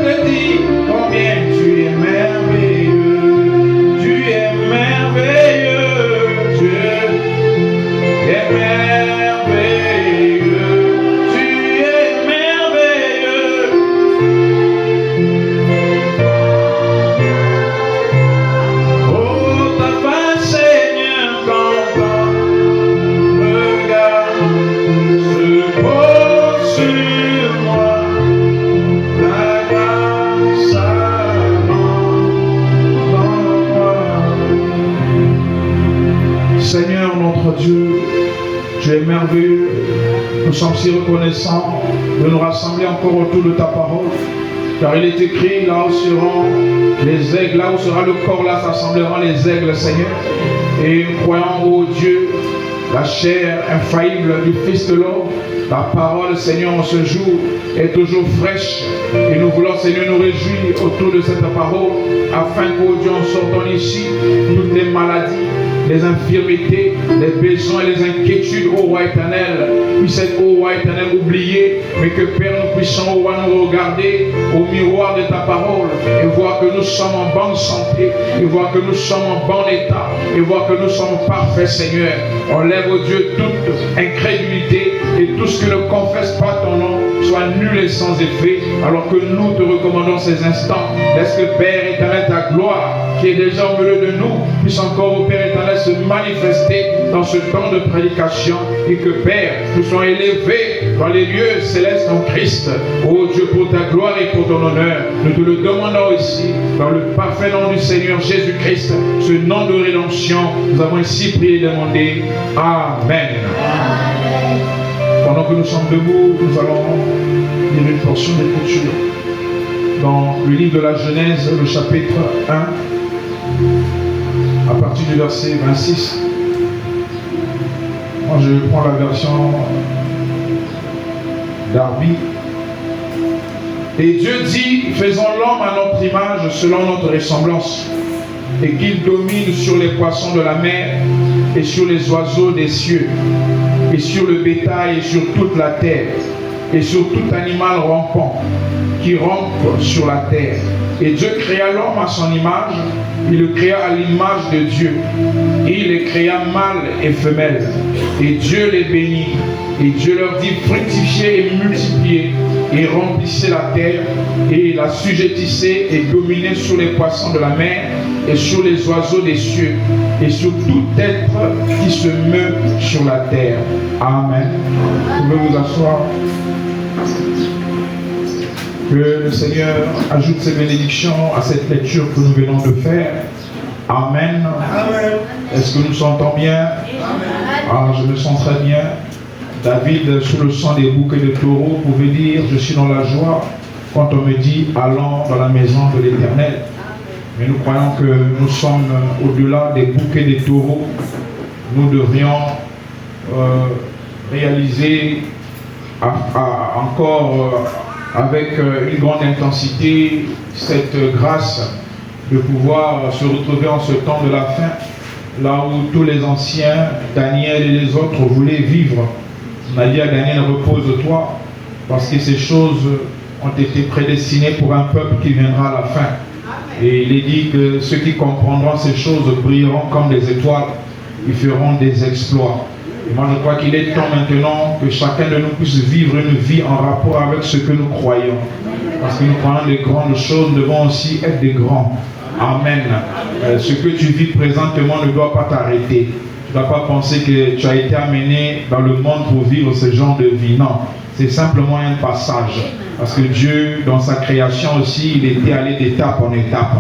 te dis combien tu es merveilleux. Tu es merveilleux, Dieu. Tu es merveilleux. Tu es merveilleux. Oh, ta face, Seigneur, quand ton regard se pose sur moi. Ta grâce abonde. Seigneur notre Dieu, tu es merveilleux. Nous sommes si reconnaissants de nous rassembler encore autour de ta parole. Car il est écrit, là où seront les aigles, là où sera le corps, là s'assembleront les aigles, Seigneur. Et nous croyons, ô Dieu, la chair infaillible du Fils de l'homme, la parole, Seigneur, en ce jour est toujours fraîche. Et nous voulons, Seigneur, nous réjouir autour de cette parole, afin qu'au Dieu, en sortant ici, toutes les maladies, les infirmités, les besoins et les inquiétudes, ô roi éternel, puissent être, ô roi éternel, oubliés, mais que Père, nous puissions, ô roi, nous regarder au miroir de ta parole et voir que nous sommes en bonne santé, et voir que nous sommes en bon état, et voir que nous sommes parfaits, Seigneur. Enlève, ô Dieu, toute incrédulité et tout ce qui ne confesse pas ton nom soit nul et sans effet, alors que nous te recommandons ces instants. Laisse que, Père éternel, ta gloire qui est déjà au milieu de nous puisse encore, ô Père éternel, se manifester dans ce temps de prédication, et que, Père, nous soyons élevés dans les lieux célestes en Christ. Ô Dieu, pour ta gloire et pour ton honneur, nous te le demandons ici, dans le parfait nom du Seigneur Jésus-Christ, ce nom de rédemption, nous avons ici prié et demandé. Amen. Pendant que nous sommes debout, nous allons lire une portion d'écriture dans le livre de la Genèse, le chapitre 1, à partir du verset 26. Moi, je prends la version d'Arby. Et Dieu dit, faisons l'homme à notre image, selon notre ressemblance, et qu'il domine sur les poissons de la mer, et sur les oiseaux des cieux, et sur le bétail, et sur toute la terre, et sur tout animal rampant, qui rampe sur la terre. Et Dieu créa l'homme à son image, il le créa à l'image de Dieu. Et il les créa mâle et femelle. Et Dieu les bénit. Et Dieu leur dit, fructifiez et multipliez, et remplissez la terre, et la sujettissez et dominez sur les poissons de la mer, et sur les oiseaux des cieux, et sur tout être qui se meut sur la terre. Amen. Vous pouvez vous asseoir. Que le Seigneur ajoute ses bénédictions à cette lecture que nous venons de faire. Amen. Amen. Est-ce que nous sentons bien? Amen. Ah, je me sens très bien. David, sous le sang des boucs et des taureaux, pouvait dire, je suis dans la joie quand on me dit, allons dans la maison de l'Éternel. Mais nous croyons que nous sommes au-delà des boucs et des taureaux. Nous devrions réaliser encore avec une grande intensité cette grâce de pouvoir se retrouver en ce temps de la fin, là où tous les anciens, Daniel et les autres, voulaient vivre. On a dit à Daniel, repose-toi, parce que ces choses ont été prédestinées pour un peuple qui viendra à la fin. Et il est dit que ceux qui comprendront ces choses brilleront comme des étoiles, ils feront des exploits. Et moi je crois qu'il est temps maintenant que chacun de nous puisse vivre une vie en rapport avec ce que nous croyons. Parce que nous croyons les grandes choses devront aussi être des grands. Amen. Ce que tu vis présentement ne doit pas t'arrêter. Tu ne dois pas penser que tu as été amené dans le monde pour vivre ce genre de vie. Non, c'est simplement un passage. Parce que Dieu, dans sa création aussi, il était allé d'étape en étape.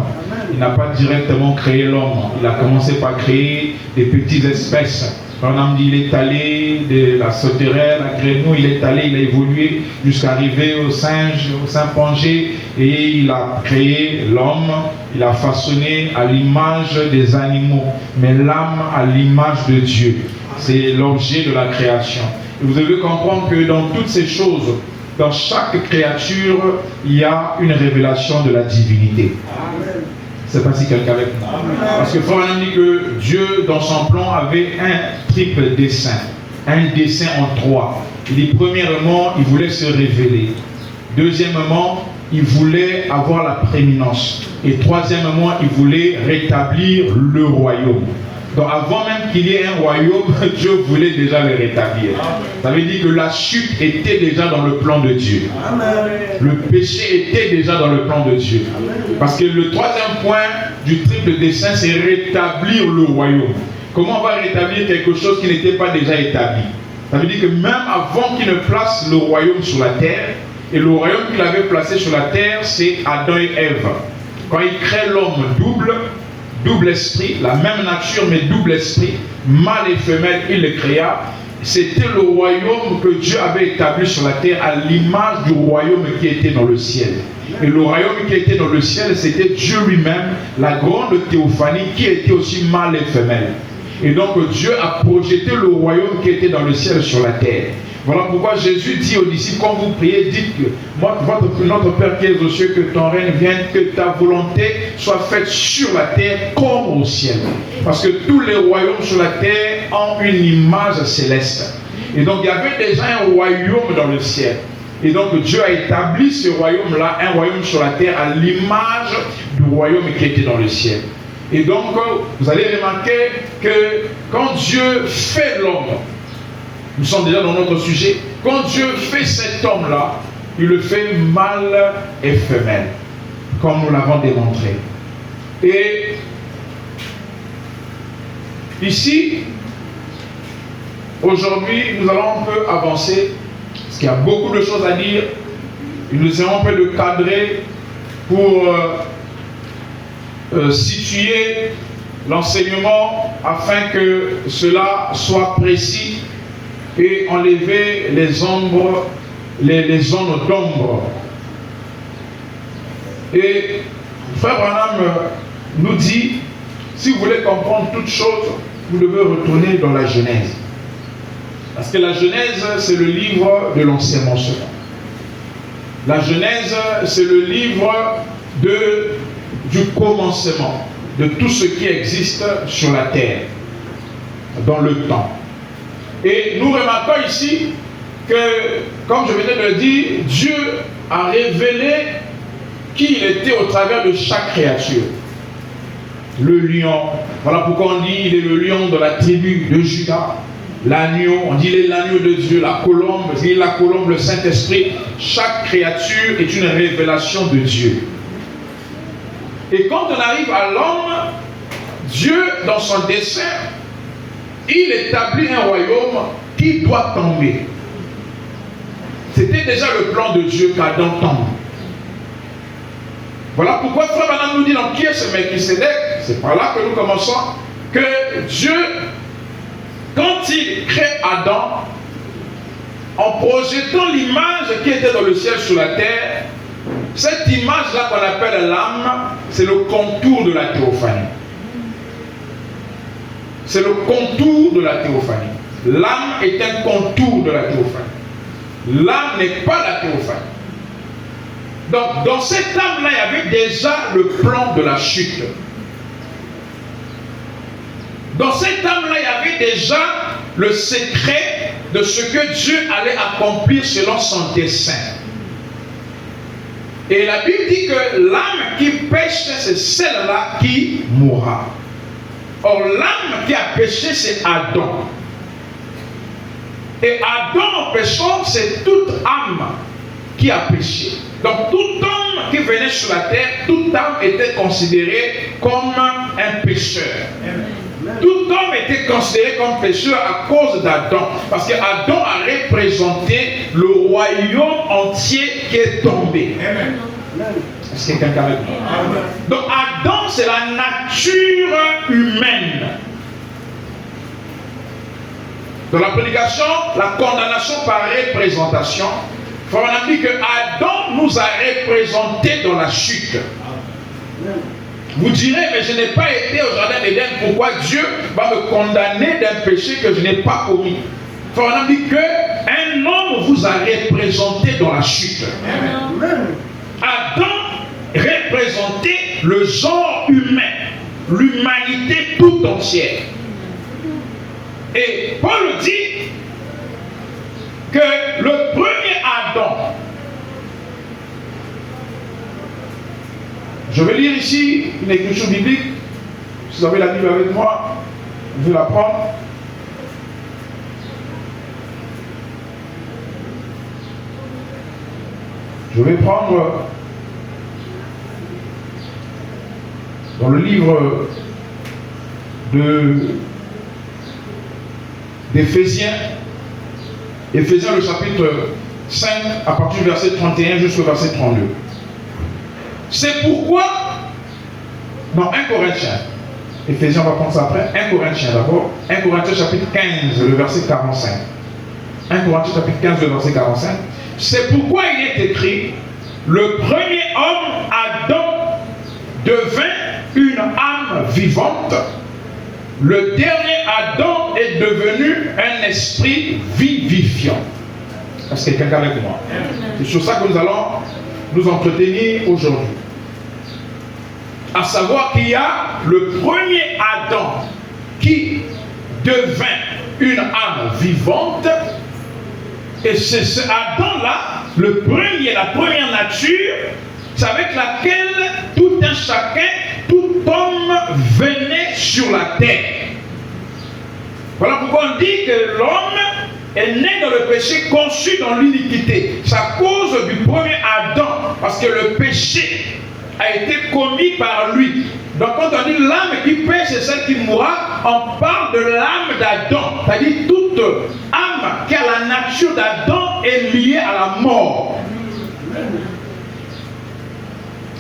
Il n'a pas directement créé l'homme. Il a commencé par créer des petites espèces. On a dit il est allé de la sauterelle, la grenouille, il est allé, il a évolué jusqu'à arriver au singe, au chimpanzé, et il a créé l'homme, il a façonné à l'image des animaux, mais l'âme à l'image de Dieu. C'est l'objet de la création. Et vous devez comprendre que dans toutes ces choses, dans chaque créature, il y a une révélation de la divinité. Je ne sais pas si quelqu'un avec moi. Parce que Frère dit que Dieu, dans son plan, avait un triple dessein. Un dessein en trois. Il dit, premièrement, il voulait se révéler. Deuxièmement, il voulait avoir la prééminence. Et troisièmement, il voulait rétablir le royaume. Donc avant même qu'il y ait un royaume, Dieu voulait déjà le rétablir. Ça veut dire que la chute était déjà dans le plan de Dieu. Le péché était déjà dans le plan de Dieu. Parce que le troisième point du triple dessein, c'est rétablir le royaume. Comment on va rétablir quelque chose qui n'était pas déjà établi? Ça veut dire que même avant qu'il ne place le royaume sur la terre, et le royaume qu'il avait placé sur la terre, c'est Adam et Ève. Quand il crée l'homme double esprit, la même nature mais double esprit, mâle et femelle, il le créa. C'était le royaume que Dieu avait établi sur la terre à l'image du royaume qui était dans le ciel. Et le royaume qui était dans le ciel, c'était Dieu lui-même, la grande théophanie qui était aussi mâle et femelle. Et donc Dieu a projeté le royaume qui était dans le ciel sur la terre. Voilà pourquoi Jésus dit aux disciples, quand vous priez, dites que notre Père qui est aux cieux, que ton règne vienne, que ta volonté soit faite sur la terre comme au ciel. Parce que tous les royaumes sur la terre ont une image céleste. Et donc il y avait déjà un royaume dans le ciel. Et donc Dieu a établi ce royaume-là, un royaume sur la terre, à l'image du royaume qui était dans le ciel. Et donc vous allez remarquer que quand Dieu fait l'homme, nous sommes déjà dans notre sujet. Quand Dieu fait cet homme-là, il le fait mâle et femelle, comme nous l'avons démontré. Et ici, aujourd'hui, nous allons un peu avancer, parce qu'il y a beaucoup de choses à dire. Et nous allons un peu le cadrer pour situer l'enseignement afin que cela soit précis et enlever les ombres, les zones d'ombre. Et Frère Branham nous dit, si vous voulez comprendre toute chose, vous devez retourner dans la Genèse. Parce que la Genèse, c'est le livre de l'enseignement. La Genèse, c'est le livre du commencement, de tout ce qui existe sur la terre, dans le temps. Et nous remarquons ici que, comme je venais de le dire, Dieu a révélé qui il était au travers de chaque créature. Le lion, voilà pourquoi on dit il est le lion de la tribu de Juda. L'agneau, on dit il est l'agneau de Dieu. La colombe, il est la colombe, le Saint-Esprit. Chaque créature est une révélation de Dieu. Et quand on arrive à l'homme, Dieu, dans son dessein, il établit un royaume qui doit tomber. C'était déjà le plan de Dieu qu'Adam tombe. Voilà pourquoi Frère Branham nous dit donc qui est ce Melchisédek? C'est par là que nous commençons. Que Dieu, quand il crée Adam, en projetant l'image qui était dans le ciel sur la terre, cette image-là qu'on appelle l'âme, c'est le contour de la théophanie. C'est le contour de la théophanie. L'âme est un contour de la théophanie. L'âme n'est pas la théophanie. Donc, dans cette âme-là, il y avait déjà le plan de la chute. Dans cette âme-là, il y avait déjà le secret de ce que Dieu allait accomplir selon son dessein. Et la Bible dit que l'âme qui pêche, c'est celle-là qui mourra. Or, l'âme qui a péché, c'est Adam. Et Adam, en péchant, c'est toute âme qui a péché. Donc, tout homme qui venait sur la terre, toute âme était considérée comme un pécheur. Tout homme était considéré comme pécheur à cause d'Adam. Parce que Adam a représenté le royaume entier qui est tombé. Est-ce que quelqu'un avec moi? Donc Adam, c'est la nature humaine. Dans la prédication, la condamnation par représentation, on a dit que Adam nous a représentés dans la chute. Vous direz, mais je n'ai pas été au jardin d'Éden, pourquoi Dieu va me condamner d'un péché que je n'ai pas commis? On a dit qu'un homme vous a représenté dans la chute. Adam représentait le genre humain, l'humanité tout entière. Et Paul dit que le premier Adam Je vais lire ici une écriture biblique. Si vous avez la Bible avec moi, je vais la prendre. Je vais prendre dans le livre d'Éphésiens, Éphésiens le chapitre 5, à partir du verset 31 jusqu'au verset 32. C'est pourquoi, non, 1 Corinthiens, Éphésiens, on va prendre ça après, 1 Corinthiens d'abord, 1 Corinthiens chapitre 15, le verset 45. 1 Corinthiens chapitre 15, le verset 45. C'est pourquoi il est écrit, le premier homme, Adam, devint une âme vivante. Le dernier Adam est devenu un esprit vivifiant. Est-ce que quelqu'un est avec moi? C'est sur ça que nous allons nous entretenir aujourd'hui. À savoir qu'il y a le premier Adam qui devint une âme vivante. Et c'est ce Adam-là, la première nature, c'est avec laquelle tout un chacun, tout homme venait sur la terre. Voilà pourquoi on dit que l'homme est né dans le péché, conçu dans l'iniquité. C'est à cause du premier Adam, parce que le péché a été commis par lui. Donc quand on dit l'âme qui pêche, c'est celle qui mourra, on parle de l'âme d'Adam. C'est-à-dire toute âme qui a la nature d'Adam est liée à la mort.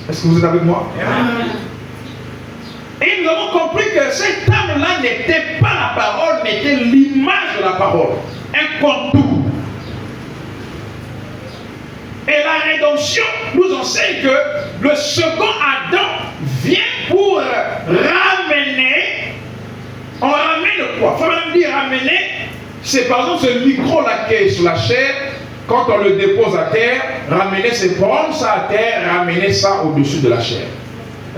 Est-ce que vous êtes avec moi? Et nous avons compris que cette âme-là n'était pas la parole, mais était l'image de la parole. Un contour. Et la rédemption nous enseigne que le second Adam vient pour ramener. On ramène quoi? Il faut même dire ramener. C'est par exemple ce micro-là qui est sur la chair. Quand on le dépose à terre, ramener, c'est prendre ça à terre, ramener ça au-dessus de la chair.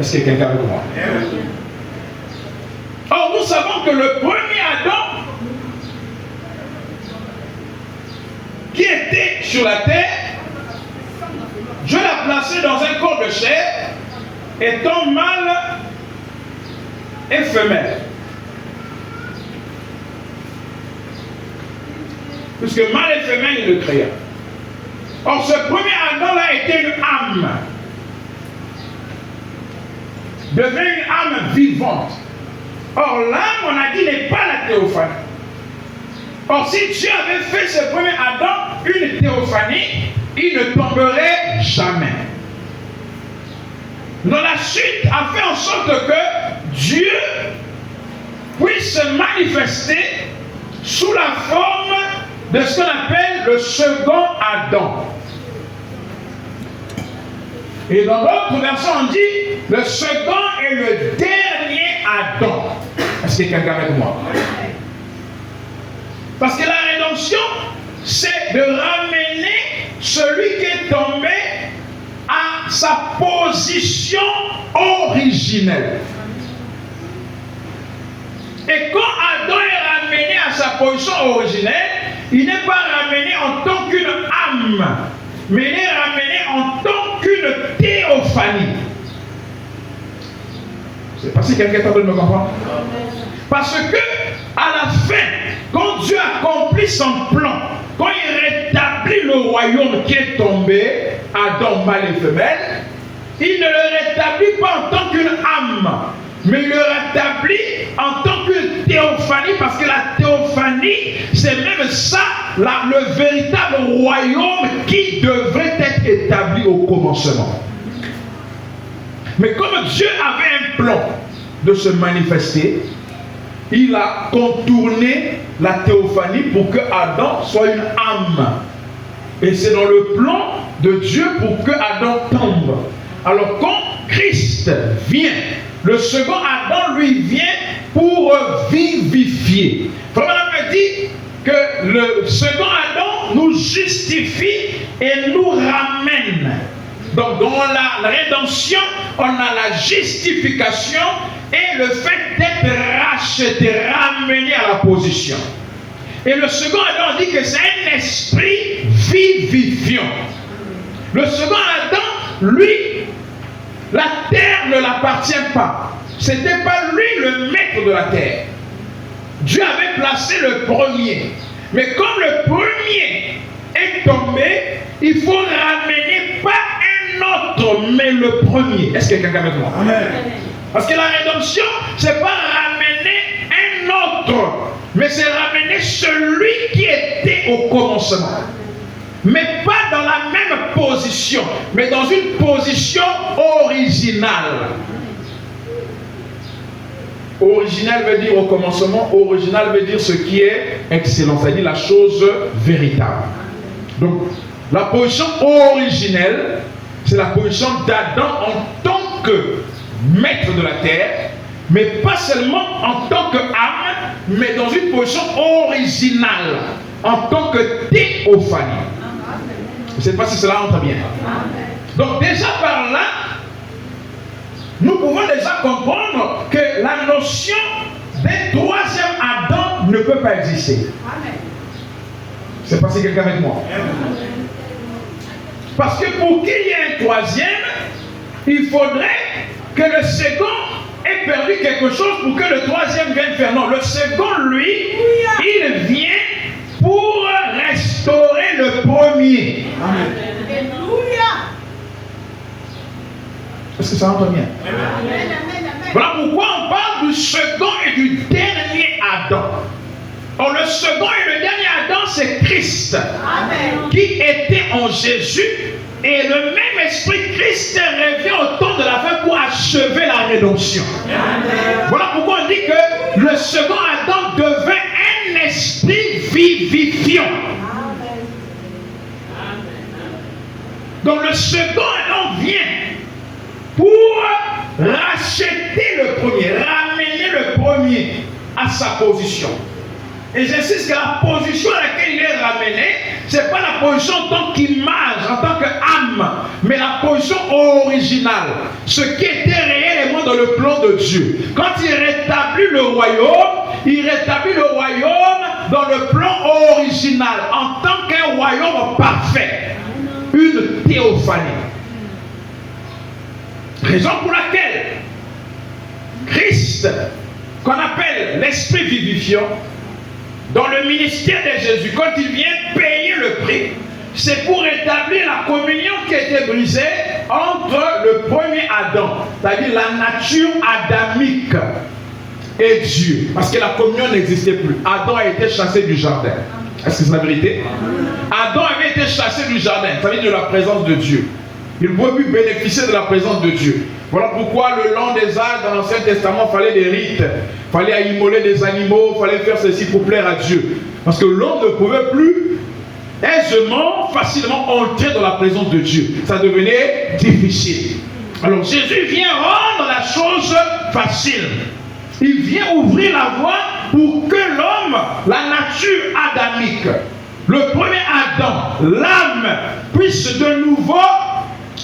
Est-ce que quelqu'un avec moi? Or, nous savons que le premier Adam qui était sur la terre, Dieu l'a placé dans un corps de chair, étant mâle et femelle. Puisque mâle et femelle, il le créa. Or, ce premier Adam-là était une âme. Devient une âme vivante. Or, l'âme, on a dit, n'est pas la théophanie. Or, si Dieu avait fait ce premier Adam une théophanie, il ne tomberait jamais. Dans la suite, a fait en sorte que Dieu puisse se manifester sous la forme de ce qu'on appelle le second Adam. Et dans l'autre version, on dit le second est le dernier Adam. Est-ce qu'il y a quelqu'un avec moi? Parce que la rédemption, c'est de ramener celui qui est tombé à sa position originelle. Et quand Adam est ramené à sa position originelle, il n'est pas ramené en tant qu'une âme, mais il est ramené en tant qu'une théophanie. Je ne sais pas si quelqu'un est en train de me comprendre. Parce que, à la fin, quand Dieu accomplit son plan, quand il rétablit le royaume qui est tombé, Adam, mâle et femelle, il ne le rétablit pas en tant qu'une âme, mais il le rétablit en tant qu'une théophanie, parce que la théophanie, c'est même ça, le véritable royaume qui devrait être établi au commencement. Mais comme Dieu avait un plan de se manifester, il a contourné la théophanie pour que Adam soit une âme. Et c'est dans le plan de Dieu pour que Adam tombe. Alors quand Christ vient, le second Adam lui vient pour vivifier. Frère me dit que le second Adam nous justifie et nous ramène. Donc dans la rédemption, on a la justification et le fait d'être racheté, ramené à la position. Et le second Adam dit que c'est un esprit vivifiant. Le second Adam, lui, La terre ne l'appartient pas. Ce n'était pas lui le maître de la terre. Dieu avait placé le premier. Mais comme le premier est tombé, il faut ramener pas un autre, mais le premier. Est-ce que quelqu'un est avec moi? Amen. Parce que la rédemption, ce n'est pas ramener un autre, mais c'est ramener celui qui était au commencement. Mais pas dans la même position, mais dans une position originale. Original veut dire au commencement, original veut dire ce qui est excellent, c'est-à-dire la chose véritable. Donc, la position originelle, c'est la position d'Adam en tant que maître de la terre, mais pas seulement en tant qu'âme, mais dans une position originale, en tant que théophanie. Je ne sais pas si cela entre bien. Donc déjà par là, nous pouvons déjà comprendre que la notion d'un troisième Adam ne peut pas exister. C'est pas si quelqu'un avec moi. Parce que pour qu'il y ait un troisième, il faudrait que le second ait perdu quelque chose pour que le troisième vienne faire. Non, le second, lui, il vient pour restaurer le premier. Amen. Est-ce que ça entend bien? Amen. Voilà pourquoi on parle du second et du dernier Adam. Or, le second et le dernier Adam, c'est Christ. Amen. Qui était en Jésus. Et le même esprit Christ revient au temps de la fin pour achever la rédemption. Amen. Voilà pourquoi on dit que le second Adam devint un esprit vivifiant. Amen. Donc le second Adam vient pour racheter le premier, ramener le premier à sa position. Et j'insiste que la position à laquelle il est ramené, ce n'est pas la position en tant qu'image, en tant qu'âme, mais la position originale. Ce qui était réellement dans le plan de Dieu. Quand il rétablit le royaume, il rétablit le royaume dans le plan original, en tant qu'un royaume parfait. Une théophanie. Raison pour laquelle Christ, qu'on appelle l'esprit vivifiant, dans le ministère de Jésus, quand il vient payer le prix, c'est pour rétablir la communion qui était brisée entre le premier Adam, c'est-à-dire la nature adamique et Dieu. Parce que la communion n'existait plus. Adam a été chassé du jardin. Est-ce que c'est la vérité? Adam avait été chassé du jardin, ça veut dire de la présence de Dieu. Il ne pouvait plus bénéficier de la présence de Dieu. Voilà pourquoi le long des âges, dans l'Ancien Testament, il fallait des rites. Il fallait immoler des animaux, il fallait faire ceci pour plaire à Dieu. Parce que l'homme ne pouvait plus aisément, facilement entrer dans la présence de Dieu. Ça devenait difficile. Alors Jésus vient rendre la chose facile. Il vient ouvrir la voie pour que l'homme, la nature adamique, le premier Adam, l'âme, puisse de nouveau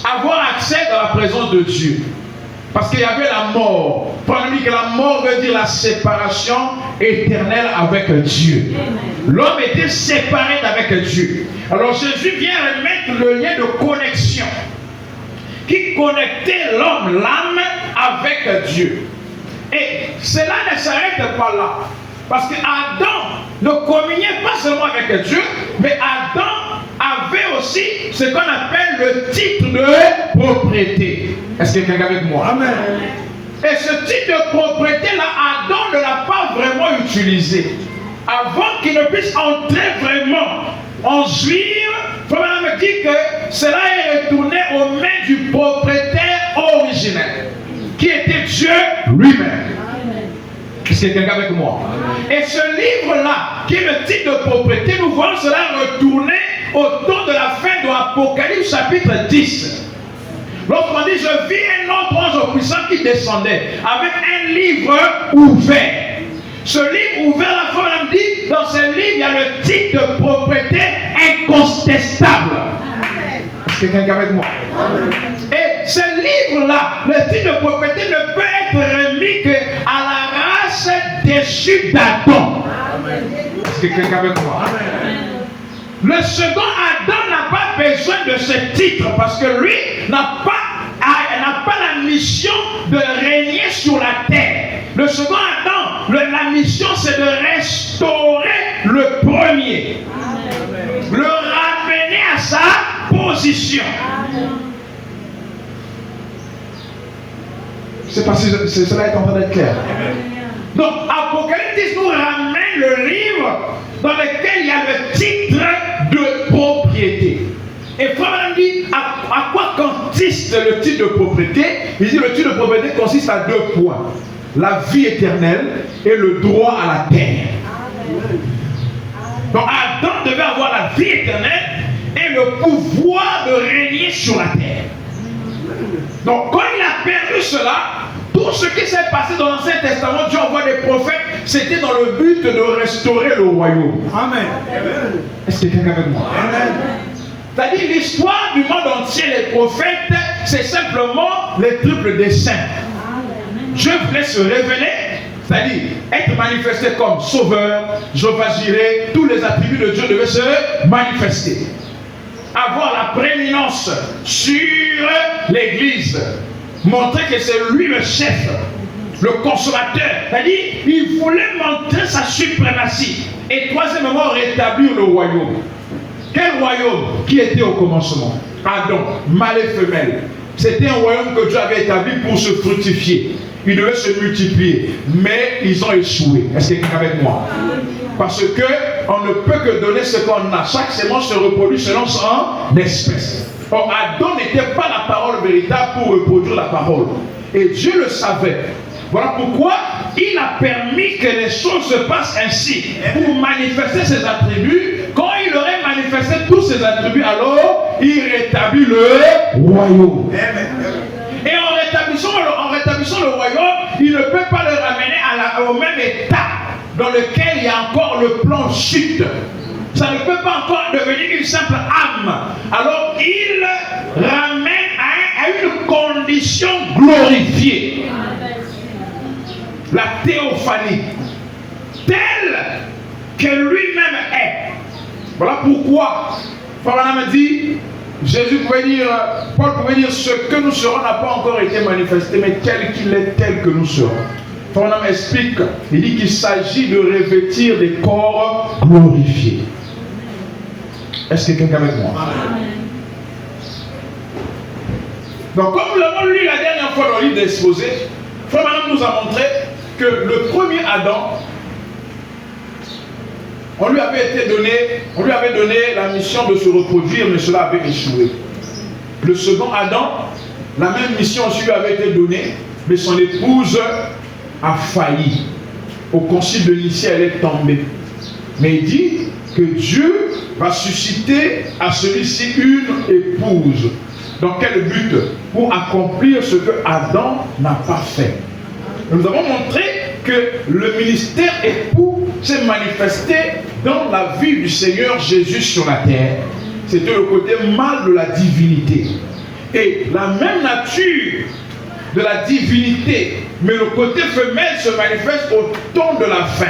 avoir accès dans la présence de Dieu. Parce qu'il y avait la mort. Pendant que la mort veut dire la séparation éternelle avec Dieu. L'homme était séparé d'avec Dieu. Alors Jésus vient remettre le lien de connexion qui connectait l'homme, l'âme, avec Dieu. Et cela ne s'arrête pas là. Parce que Adam ne communiait pas seulement avec Dieu, mais Adam avait aussi ce qu'on appelle le titre de propriété. Est-ce que quelqu'un est avec moi? Amen. Et ce titre de propriété-là, Adam ne l'a pas vraiment utilisé. Avant qu'il ne puisse entrer vraiment en jouir, il faut même dire que cela est retourné aux mains du propriétaire originel, qui était Dieu lui-même. Est-ce que quelqu'un est avec moi? Et ce livre-là, qui est le titre de propriété, nous voyons cela retourner autour de la fin de l'Apocalypse chapitre 10. Lorsqu'on dit, je vis un autre ange puissant qui descendait avec un livre ouvert. Ce livre ouvert, la femme dit, dans ce livre, il y a le titre de propriété incontestable. Est-ce que quelqu'un est avec moi? Et ce livre-là, le titre de propriété ne peut être remis qu'à la race déchue d'Adam. Est-ce que quelqu'un est avec moi? Le second Adam n'a pas besoin de ce titre parce que lui n'a pas la mission de régner sur la terre. Le second Adam, la mission c'est de restaurer le premier. Le ramener à sa position. C'est parce que cela est en train d'être clair. Donc, Apocalypse nous ramène le livre dans lequel il y a le titre de propriété. Et Frère dit, à quoi consiste le titre de propriété? Il dit, le titre de propriété consiste à 2 points. La vie éternelle et le droit à la terre. Donc, Adam devait avoir la vie éternelle et le pouvoir de régner sur la terre. Donc, quand il a perdu cela, tout ce qui s'est passé dans l'Ancien Testament, Dieu envoie des prophètes, c'était dans le but de restaurer le royaume. Amen. Est-ce que quelqu'un est avec moi? Amen. C'est-à-dire l'histoire du monde entier, les prophètes, c'est simplement les triples desseins. Dieu voulait se révéler, c'est-à-dire être manifesté comme sauveur, Jéhovah Jireh, tous les attributs de Dieu devaient se manifester. Avoir la prééminence sur l'Église, montrer que c'est lui le chef, le consommateur. C'est-à-dire, il voulait montrer sa suprématie. Et troisièmement, rétablir le royaume. Quel royaume qui était au commencement? Adam, mâle et femelle. C'était un royaume que Dieu avait établi pour se fructifier. Il devait se multiplier. Mais ils ont échoué. Est-ce que quelqu'un est avec moi? Parce que on ne peut que donner ce qu'on a. Chaque sémence se reproduit selon son espèce. Or, Adam n'était pas la parole véritable pour reproduire la parole. Et Dieu le savait. Voilà pourquoi il a permis que les choses se passent ainsi. Pour manifester ses attributs. Quand il aurait manifesté tous ses attributs, alors il rétablit le royaume. Et en rétablissant le royaume, il ne peut pas le ramener au même état dans lequel il y a encore le plan chute. Ça ne peut pas encore devenir une simple âme. Alors il ramène à une condition glorifiée. La théophanie, telle que lui-même est. Voilà pourquoi Frère me dit, Jésus pouvait dire, Paul pouvait dire, ce que nous serons n'a pas encore été manifesté, mais tel qu'il est, tel que nous serons. Frère explique, il dit qu'il s'agit de revêtir des corps glorifiés. Est-ce que quelqu'un est avec moi? Donc, comme nous l'avons lu la dernière fois dans le livre d'Exposé, Frère Madame nous a montré que le premier Adam, on lui avait donné la mission de se reproduire, mais cela avait échoué. Le second Adam, la même mission aussi lui avait été donnée, mais son épouse a failli. Au concile de Nicée, elle est tombée. Mais il dit que Dieu va susciter à celui-ci une épouse. Dans quel but? Pour accomplir ce que Adam n'a pas fait. Nous avons montré que le ministère époux s'est manifesté dans la vie du Seigneur Jésus sur la terre. C'était le côté mâle de la divinité. Et la même nature de la divinité, mais le côté femelle se manifeste au temps de la fin,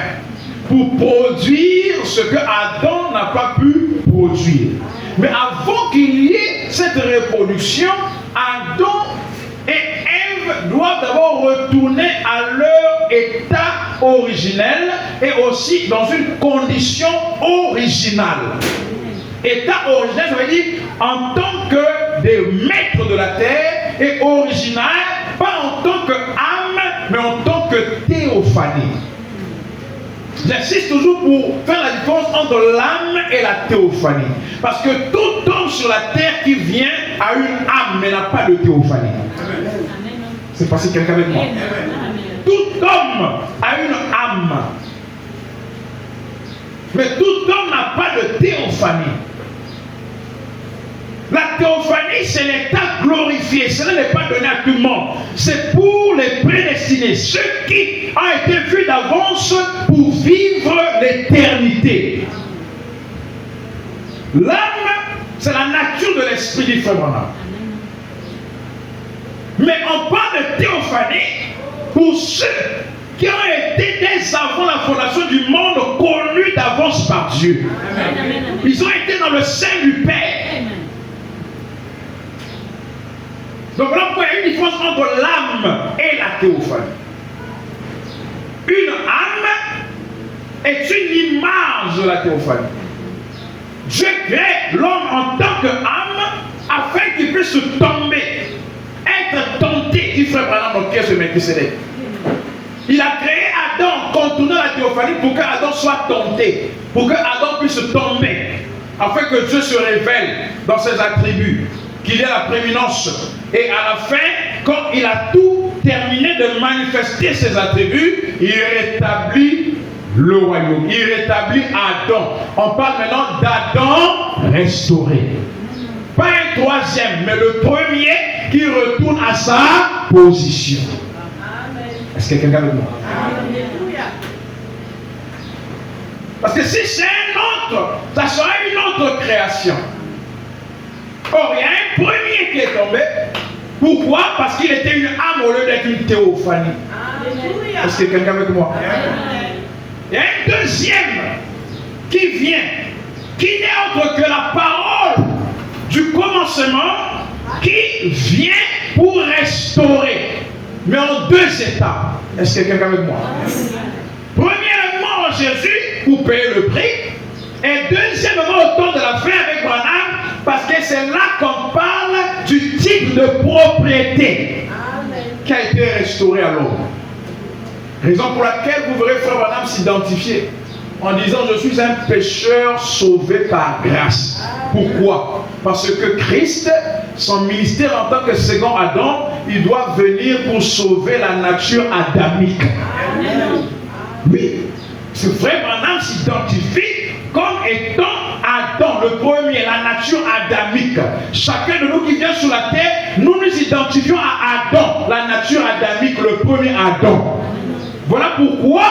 pour produire ce que Adam n'a pas pu produire. Mais avant qu'il y ait cette reproduction, Adam et Ève doivent d'abord retourner à leur état originel et aussi dans une condition originale. État original, ça veut dire en tant que des maîtres de la terre, et original, pas en tant qu'âme, mais en tant que théophanie. J'insiste toujours pour faire la différence entre l'âme et la théophanie. Parce que tout homme sur la terre qui vient a une âme, mais n'a pas de théophanie. C'est parce que quelqu'un avec moi. Tout homme a une âme. Mais tout homme n'a pas de théophanie. La théophanie, c'est l'état glorifié. Cela n'est pas donné à tout le monde. C'est pour les prédestinés, ceux qui ont été vus d'avance pour vivre l'éternité. L'âme, c'est la nature de l'esprit différent. Mais on parle de théophanie pour ceux qui ont été dès avant la fondation du monde connus d'avance par Dieu. Ils ont été dans le sein du Père. Donc là, il y a une différence entre l'âme et la théophanie. Une âme est une image de la théophanie. Dieu crée l'homme en tant qu'âme afin qu'il puisse tomber, être tenté, dit frère Branham, notre pièce de Melchisédek. Il a créé Adam, contournant la théophanie, pour que Adam soit tenté, pour que Adam puisse tomber, afin que Dieu se révèle dans ses attributs, qu'il ait la prééminence. Et à la fin, quand il a tout terminé de manifester ses attributs, il rétablit le royaume, il rétablit Adam. On parle maintenant d'Adam restauré. Pas un troisième, mais le premier qui retourne à sa position. Est-ce que quelqu'un veut dire? Parce que si c'est un autre, ça sera une autre création. Or, il y a un premier qui est tombé. Pourquoi? Parce qu'il était une âme au lieu d'être une théophanie. Est-ce que quelqu'un veut dire moi? Il y a un deuxième qui vient, qui n'est autre que la parole du commencement, qui vient pour restaurer. Mais en deux étapes. Est-ce que quelqu'un avec moi? Premièrement, Jésus, pour payer le prix. Et deuxièmement, au temps de la fin avec Branham, parce que c'est là qu'on parle du type de propriété qui a été restauré à l'homme. Raison pour laquelle vous verrez frère Branham s'identifier en disant je suis un pécheur sauvé par grâce. Pourquoi? Parce que Christ, son ministère en tant que second Adam, il doit venir pour sauver la nature adamique. Oui, ce frère Branham s'identifie comme étant Adam, le premier, la nature adamique. Chacun de nous qui vient sur la terre, nous nous identifions à Adam, la nature adamique, le premier Adam. Voilà pourquoi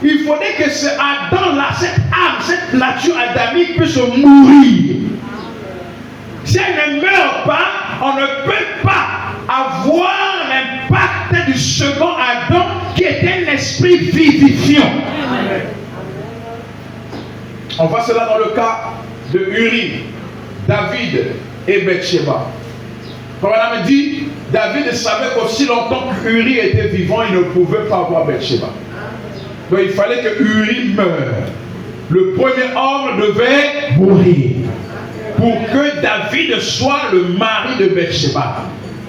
il faudrait que ce Adam-là, cette âme, cette nature adamique puisse mourir. Si elle ne meurt pas, on ne peut pas avoir l'impact du second Adam qui est un esprit vivifiant. On voit cela dans le cas de Uri, David et Bathsheba. Comme on a dit, David savait qu'aussi longtemps qu'Uri était vivant, il ne pouvait pas avoir Bathsheba. Donc il fallait que Uri meure. Le premier homme devait mourir pour que David soit le mari de Bathsheba.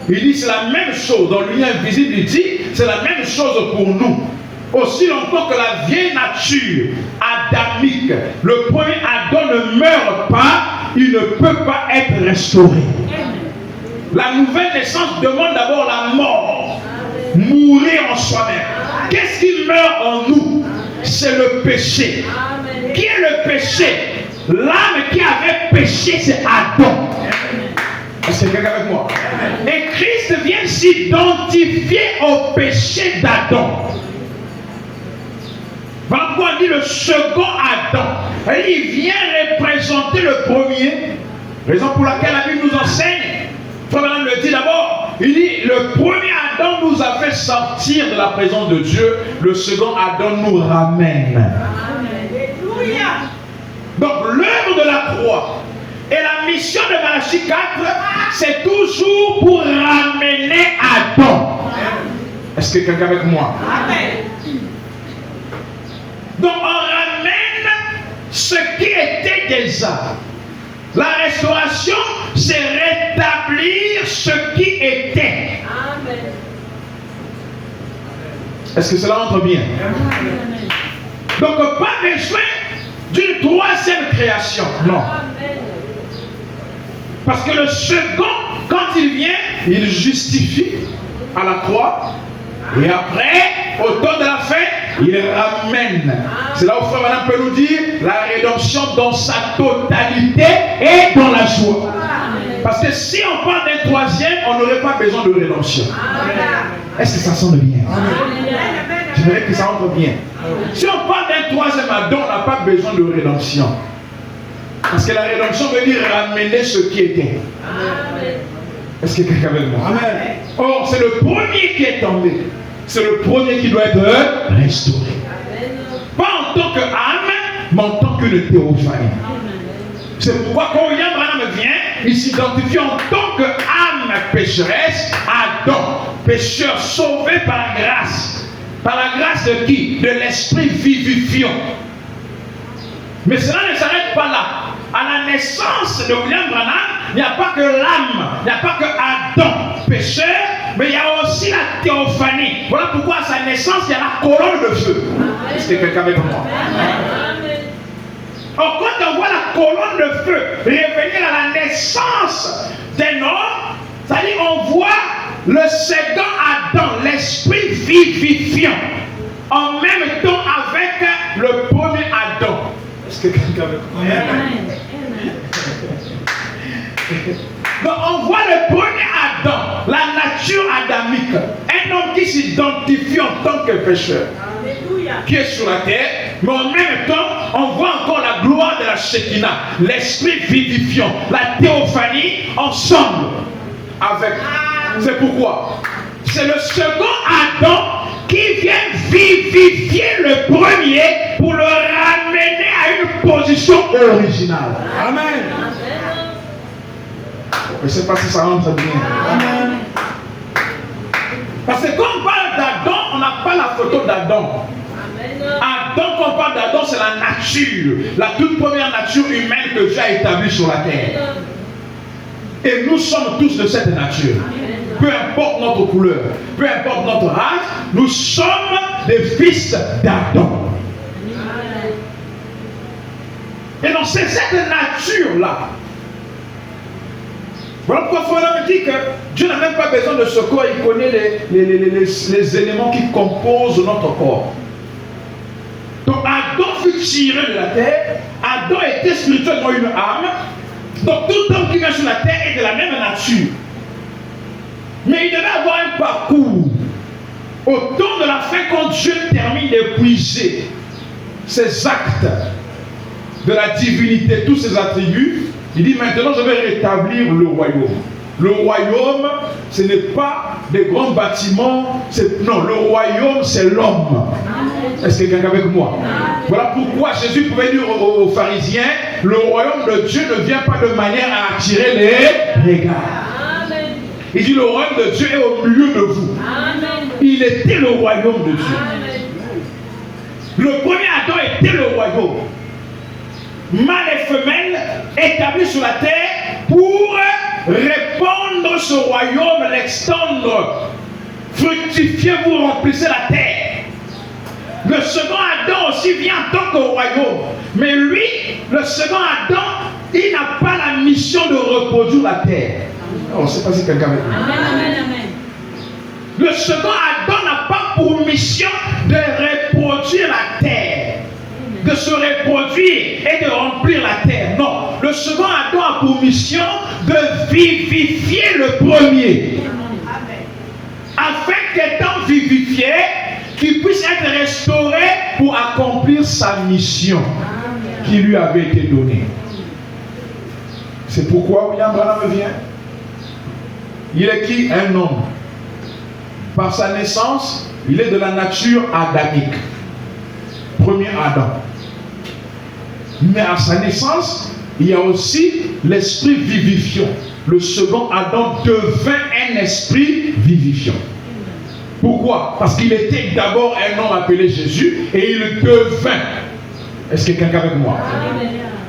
Il dit c'est la même chose. Dans l'union invisible, il dit c'est la même chose pour nous. Aussi longtemps que la vieille nature adamique, le premier Adam ne meurt pas, il ne peut pas être restauré. La nouvelle naissance demande d'abord la mort. Mourir en soi-même. Qu'est-ce qui meurt en nous? C'est le péché. Qui est le péché? L'âme qui avait péché, c'est Adam. Est-ce que quelqu'un avec moi? Et Christ vient s'identifier au péché d'Adam. Voilà pourquoi on dit le second Adam. Et il vient représenter le premier. Raison pour laquelle la Bible nous enseigne. Frère le dit d'abord. Il dit le premier Adam nous a fait sortir de la présence de Dieu. Le second Adam nous ramène. Alléluia. Donc l'œuvre de la croix et la mission de Malachie 4, c'est toujours pour ramener Adam. Est-ce que quelqu'un avec moi? Amen. Donc on ramène ce qui était déjà. La restauration, c'est rétablir ce qui était. Amen. Est-ce que cela entre bien? Amen. Donc pas besoin d'une troisième création. Non. Amen. Parce que le second, quand il vient, il justifie à la croix. Et après, au temps de la fin, il ramène. C'est là où frère Madame peut nous dire la rédemption dans sa totalité et dans la joie. Parce que si on parle d'un troisième, on n'aurait pas besoin de rédemption. Est-ce que ça sonne bien? Je dirais que ça entre bien. Si on parle d'un troisième Adam, on n'a pas besoin de rédemption. Parce que la rédemption veut dire ramener ce qui était. Est-ce que quelqu'un veut le dire? Amen. Or, c'est le premier qui est tombé. C'est le premier qui doit être restauré. Pas en tant qu'âme, mais en tant que le théophanie. C'est pourquoi quand William Branham vient, il s'identifie en tant qu'âme pécheresse, Adam, pécheur sauvé par la grâce. Par la grâce de qui? De l'esprit vivifiant. Mais cela ne s'arrête pas là. À la naissance de William Branham, il n'y a pas que l'âme, il n'y a pas que Adam, pécheur, mais il y a aussi la théophanie. Voilà pourquoi à sa naissance, il y a la colonne de feu. Est-ce que quelqu'un avec moi? Or, quand on voit la colonne de feu revenir à la naissance d'un homme, c'est-à-dire on voit le second Adam, l'esprit vivifiant, en même temps avec le premier Adam. Est-ce que quelqu'un avec moi? Donc on voit le premier Adam, la nature adamique, un homme qui s'identifie en tant que pécheur, qui est sur la terre, mais en même temps, on voit encore la gloire de la Shekinah, l'esprit vivifiant, la théophanie ensemble avec. C'est pourquoi c'est le second Adam qui vient vivifier le premier pour le ramener à une position originale. Amen. Je ne sais pas si ça rentre bien. Amen. Parce que quand on parle d'Adam, on n'a pas la photo d'Adam. Adam, quand on parle d'Adam, c'est la nature, la toute première nature humaine que Dieu a établie sur la terre. Et nous sommes tous de cette nature. Peu importe notre couleur, peu importe notre âge, nous sommes des fils d'Adam. Et donc c'est cette nature-là. Voilà pourquoi Fondam dit que Dieu n'a même pas besoin de ce corps, il connaît les éléments qui composent notre corps. Donc Adam fut tiré de la terre, Adam était spirituellement une âme, donc tout homme qui vient sur la terre est de la même nature. Mais il devait avoir un parcours. Au temps de la fin, quand Dieu termine d'épuiser ses actes de la divinité, tous ses attributs, il dit maintenant je vais rétablir le royaume. Le royaume, ce n'est pas des grands bâtiments, non, le royaume c'est l'homme. Est-ce que quelqu'un est avec moi? Voilà pourquoi Jésus pouvait dire aux pharisiens, le royaume de Dieu ne vient pas de manière à attirer les regards. Il dit le royaume de Dieu est au milieu de vous. Amen. Il était le royaume de Dieu. Amen. Le premier Adam était le royaume. Mâle et femelle établis sur la terre pour répandre ce royaume, l'extendre. Fructifiez, vous remplissez la terre. Le second Adam aussi vient en tant que royaume. Mais lui, le second Adam, il n'a pas la mission de reproduire la terre. On ne sait pas si quelqu'un veut dire. Amen. Le second Adam n'a pas pour mission de reproduire la terre, de se reproduire et de remplir la terre. Non, le second Adam a pour mission de vivifier le premier. Afin qu'étant vivifié, qu'il puisse être restauré pour accomplir sa mission qui lui avait été donnée. C'est pourquoi William Branham vient. Il est qui? Un homme. Par sa naissance, il est de la nature adamique. Premier Adam. Mais à sa naissance, il y a aussi l'esprit vivifiant. Le second Adam devint un esprit vivifiant. Pourquoi? Parce qu'il était d'abord un homme appelé Jésus et il devint. Est-ce que quelqu'un avec moi?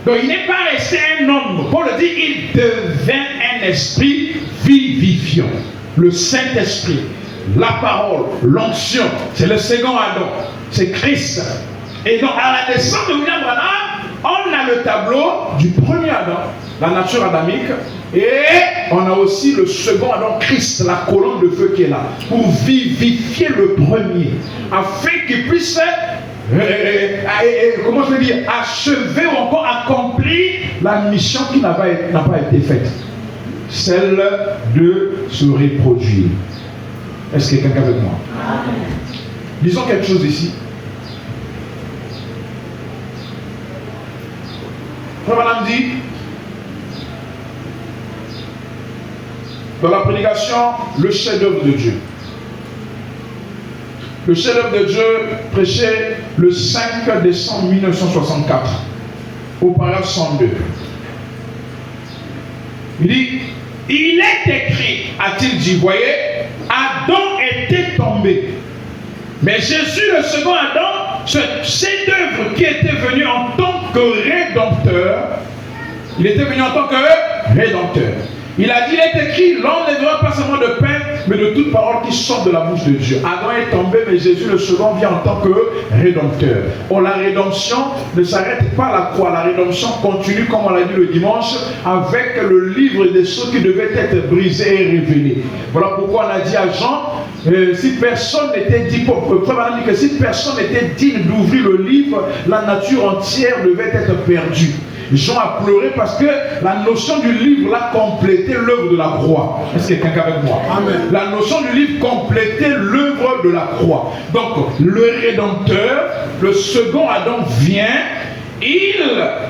Donc il n'est pas resté un homme. Paul dit il devint un esprit vivifiant. Le Saint-Esprit, la parole, l'onction, c'est le second Adam, c'est Christ. Et donc à la naissance de William Branham, on a le tableau du premier Adam, la nature adamique, et on a aussi le second Adam, Christ, la colonne de feu qui est là, pour vivifier le premier, afin qu'il puisse comment je veux dire, achever ou encore accomplir la mission qui n'a pas été faite, celle de se reproduire. Est-ce que quelqu'un avec moi? Disons quelque chose ici. Frère Madame dit dans la prédication le chef-d'œuvre de Dieu. Le chef-d'œuvre de Dieu prêché le 5 décembre 1964 au paragraphe 102. Il dit Il est écrit, a-t-il dit, voyez, Adam était tombé. Mais Jésus, le second Adam, ce chef-d'œuvre qui était venu en tant que rédempteur, il était venu en tant que rédempteur. Il a dit, il est écrit, l'homme ne vivra pas seulement de pain, mais de toute parole qui sort de la bouche de Dieu. Adam est tombé, mais Jésus le second vient en tant que rédempteur. Or, la rédemption ne s'arrête pas à la croix. La rédemption continue, comme on l'a dit le dimanche, avec le livre des sceaux qui devaient être brisés et révélés. Voilà pourquoi on a dit à Jean, si personne n'était dit, que si personne n'était digne d'ouvrir le livre, la nature entière devait être perdue. Jean a pleuré parce que la notion du livre l'a complété l'œuvre de la croix. Est-ce qu'il y a quelqu'un avec moi? Amen. La notion du livre complétait l'œuvre de la croix. Donc, le Rédempteur, le second Adam vient, il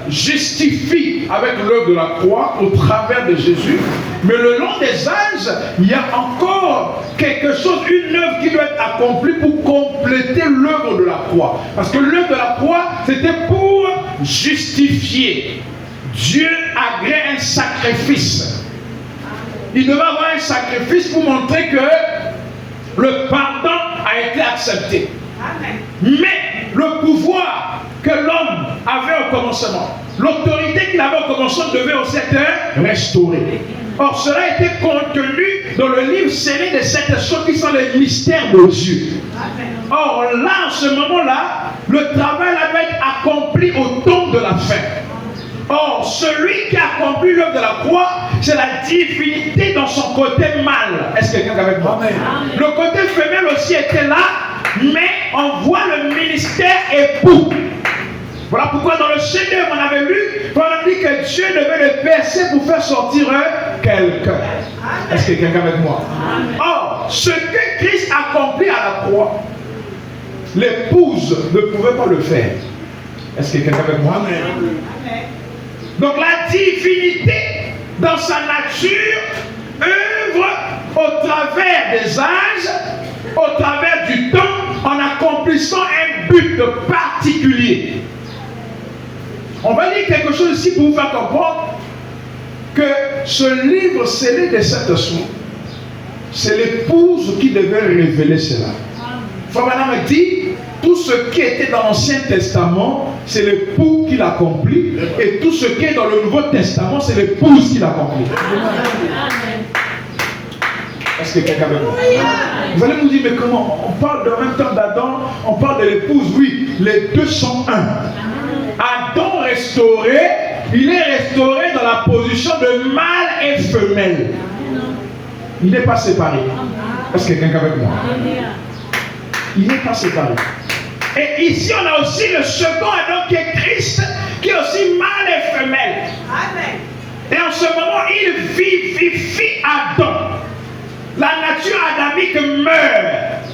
justifie avec l'œuvre de la croix au travers de Jésus. Mais le long des âges, il y a encore quelque chose, une œuvre qui doit être accomplie pour compléter l'œuvre de la croix. Parce que l'œuvre de la croix, c'était pour justifier. Dieu agrée un sacrifice. Il devait avoir un sacrifice pour montrer que le pardon a été accepté. Mais le pouvoir que l'homme avait au commencement, l'autorité qu'il avait au commencement devait aussi être restaurée. Or, cela était contenu dans le livre scellé des 7 choses qui sont les mystères de Dieu. Or, là, en ce moment-là, le travail va être accompli au temps de la fin. Or, celui qui a accompli l'œuvre de la croix, c'est la divinité dans son côté mâle. Est-ce que quelqu'un est avec moi? Le côté femelle aussi était là, mais on voit le ministère époux. Voilà pourquoi dans le chef-d'œuvre, on avait lu, on a dit que Dieu devait le percer pour faire sortir quelqu'un. Est-ce que quelqu'un est avec moi? Or, ce que Christ accomplit à la croix, l'épouse ne pouvait pas le faire. Est-ce que quelqu'un est avec moi? Donc la divinité, dans sa nature, œuvre au travers des âges, au travers du temps, en accomplissant un but particulier. On va dire quelque chose ici pour vous faire comprendre que ce livre scellé des 7 sceaux, c'est l'épouse qui devait révéler cela. Frère Madame dit, tout ce qui était dans l'Ancien Testament, c'est l'époux qui l'accomplit, et tout ce qui est dans le Nouveau Testament, c'est l'épouse qui l'accomplit. Est-ce que quelqu'un veut voir? Vous allez nous dire, mais comment? On parle de même temps d'Adam, on parle de l'épouse, oui, les deux sont un. Adam restauré, il est restauré dans la position de mâle et femelle. Il n'est pas séparé. Est-ce que quelqu'un avec moi? Il n'est pas séparé. Et ici, on a aussi le second Adam qui est Christ, qui est aussi mâle et femelle. Et en ce moment, il vivifie Adam. La nature adamique meurt.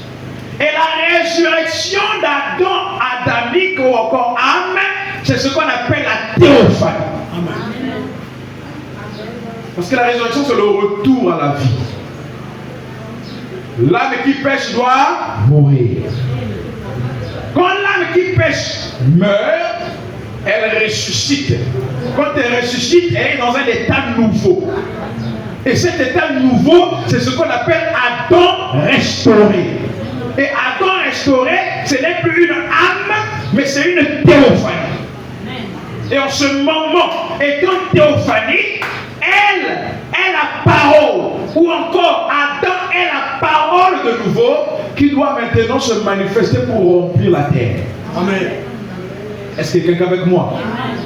Et la résurrection d'Adam adamique ou encore âme, c'est ce qu'on appelle la théophanie. Amen. Parce que la résurrection, c'est le retour à la vie. L'âme qui pêche doit mourir. Quand l'âme qui pêche meurt, elle ressuscite. Quand elle ressuscite, elle est dans un état nouveau. Et cet état nouveau, c'est ce qu'on appelle Adam restauré. Et Adam restauré, ce n'est plus une âme, mais c'est une théophanie. Et en ce moment, étant théophanie, elle est la parole. Ou encore, Adam est la parole de nouveau qui doit maintenant se manifester pour remplir la terre. Amen. Est-ce que quelqu'un avec moi? Amen.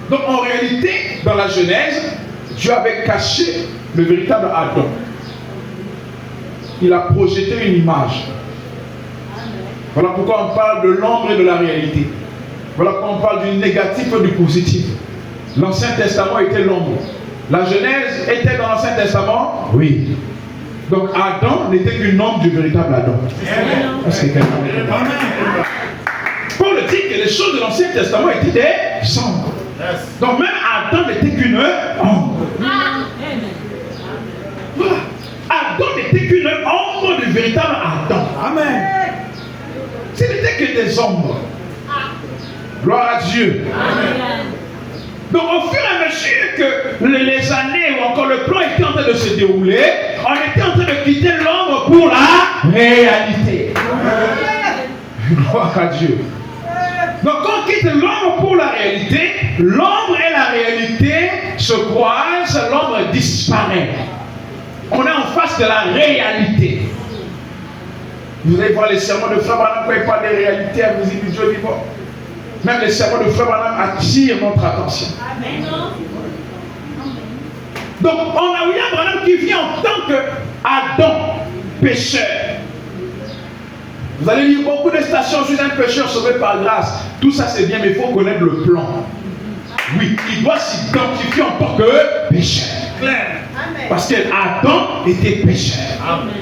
Donc en réalité, dans la Genèse, Dieu avait caché le véritable Adam. Il a projeté une image. Voilà pourquoi on parle de l'ombre et de la réalité. Voilà pourquoi on parle du négatif et du positif. L'Ancien Testament était l'ombre. La Genèse était dans l'Ancien Testament? Oui. Donc Adam n'était qu'une ombre du véritable Adam. Est-ce que quelqu'un Paul dit que les choses de l'Ancien Testament étaient des ombres. Donc même Adam n'était qu'une ombre. Voilà. Adam n'était qu'une ombre du véritable Adam. Amen. Ce n'était que des ombres. Gloire à Dieu. Amen. Donc au fur et à mesure que les années ou encore le plan était en train de de se dérouler, on était en train de quitter l'ombre pour la réalité. Gloire à Dieu. Donc quand on quitte l'ombre pour la réalité, l'ombre et la réalité se croisent, l'ombre disparaît. On est en face de la réalité. Vous allez voir les sermons de Frère Branham quand il parle des réalités à visible Dieu vivant. Même les sermons de Frère Branham attirent notre attention. Amen. Donc on a William Branham qui vient en tant qu'Adam, pécheur. Vous allez lire beaucoup de stations, je suis un pécheur sauvé par grâce. Tout ça c'est bien, mais il faut connaître le plan. Oui, il doit s'identifier en tant que pécheur. Parce qu'Adam était pécheur. Amen.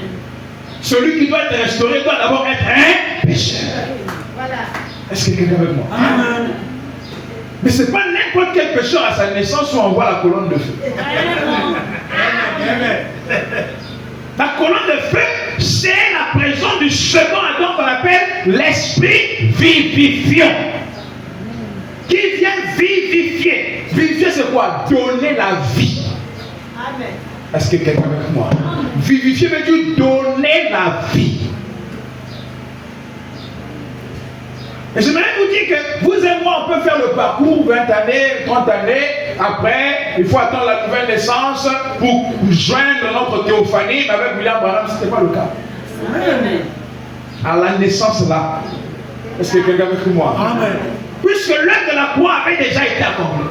Celui qui doit être restauré doit d'abord être un pécheur. Voilà. Est-ce que quelqu'un est avec moi? Amen. Mais ce n'est pas n'importe quel pécheur à sa naissance où on voit la colonne de feu. Amen. La colonne de feu, c'est la présence du second Adam qu'on appelle l'esprit vivifiant. Qui vient vivifier. Vivifier, c'est quoi? Donner la vie. Amen. Est-ce que quelqu'un est avec moi? Vivifier veut dire donner la vie. Et j'aimerais vous dire que vous et moi, on peut faire le parcours 20 années, 30 années. Après, il faut attendre la nouvelle naissance pour joindre notre théophanie. Mais avec William Branham, ce n'était pas le cas. Amen. À la naissance là. Est-ce que quelqu'un est avec moi? Amen. Puisque l'œuvre de la croix avait déjà été accomplie.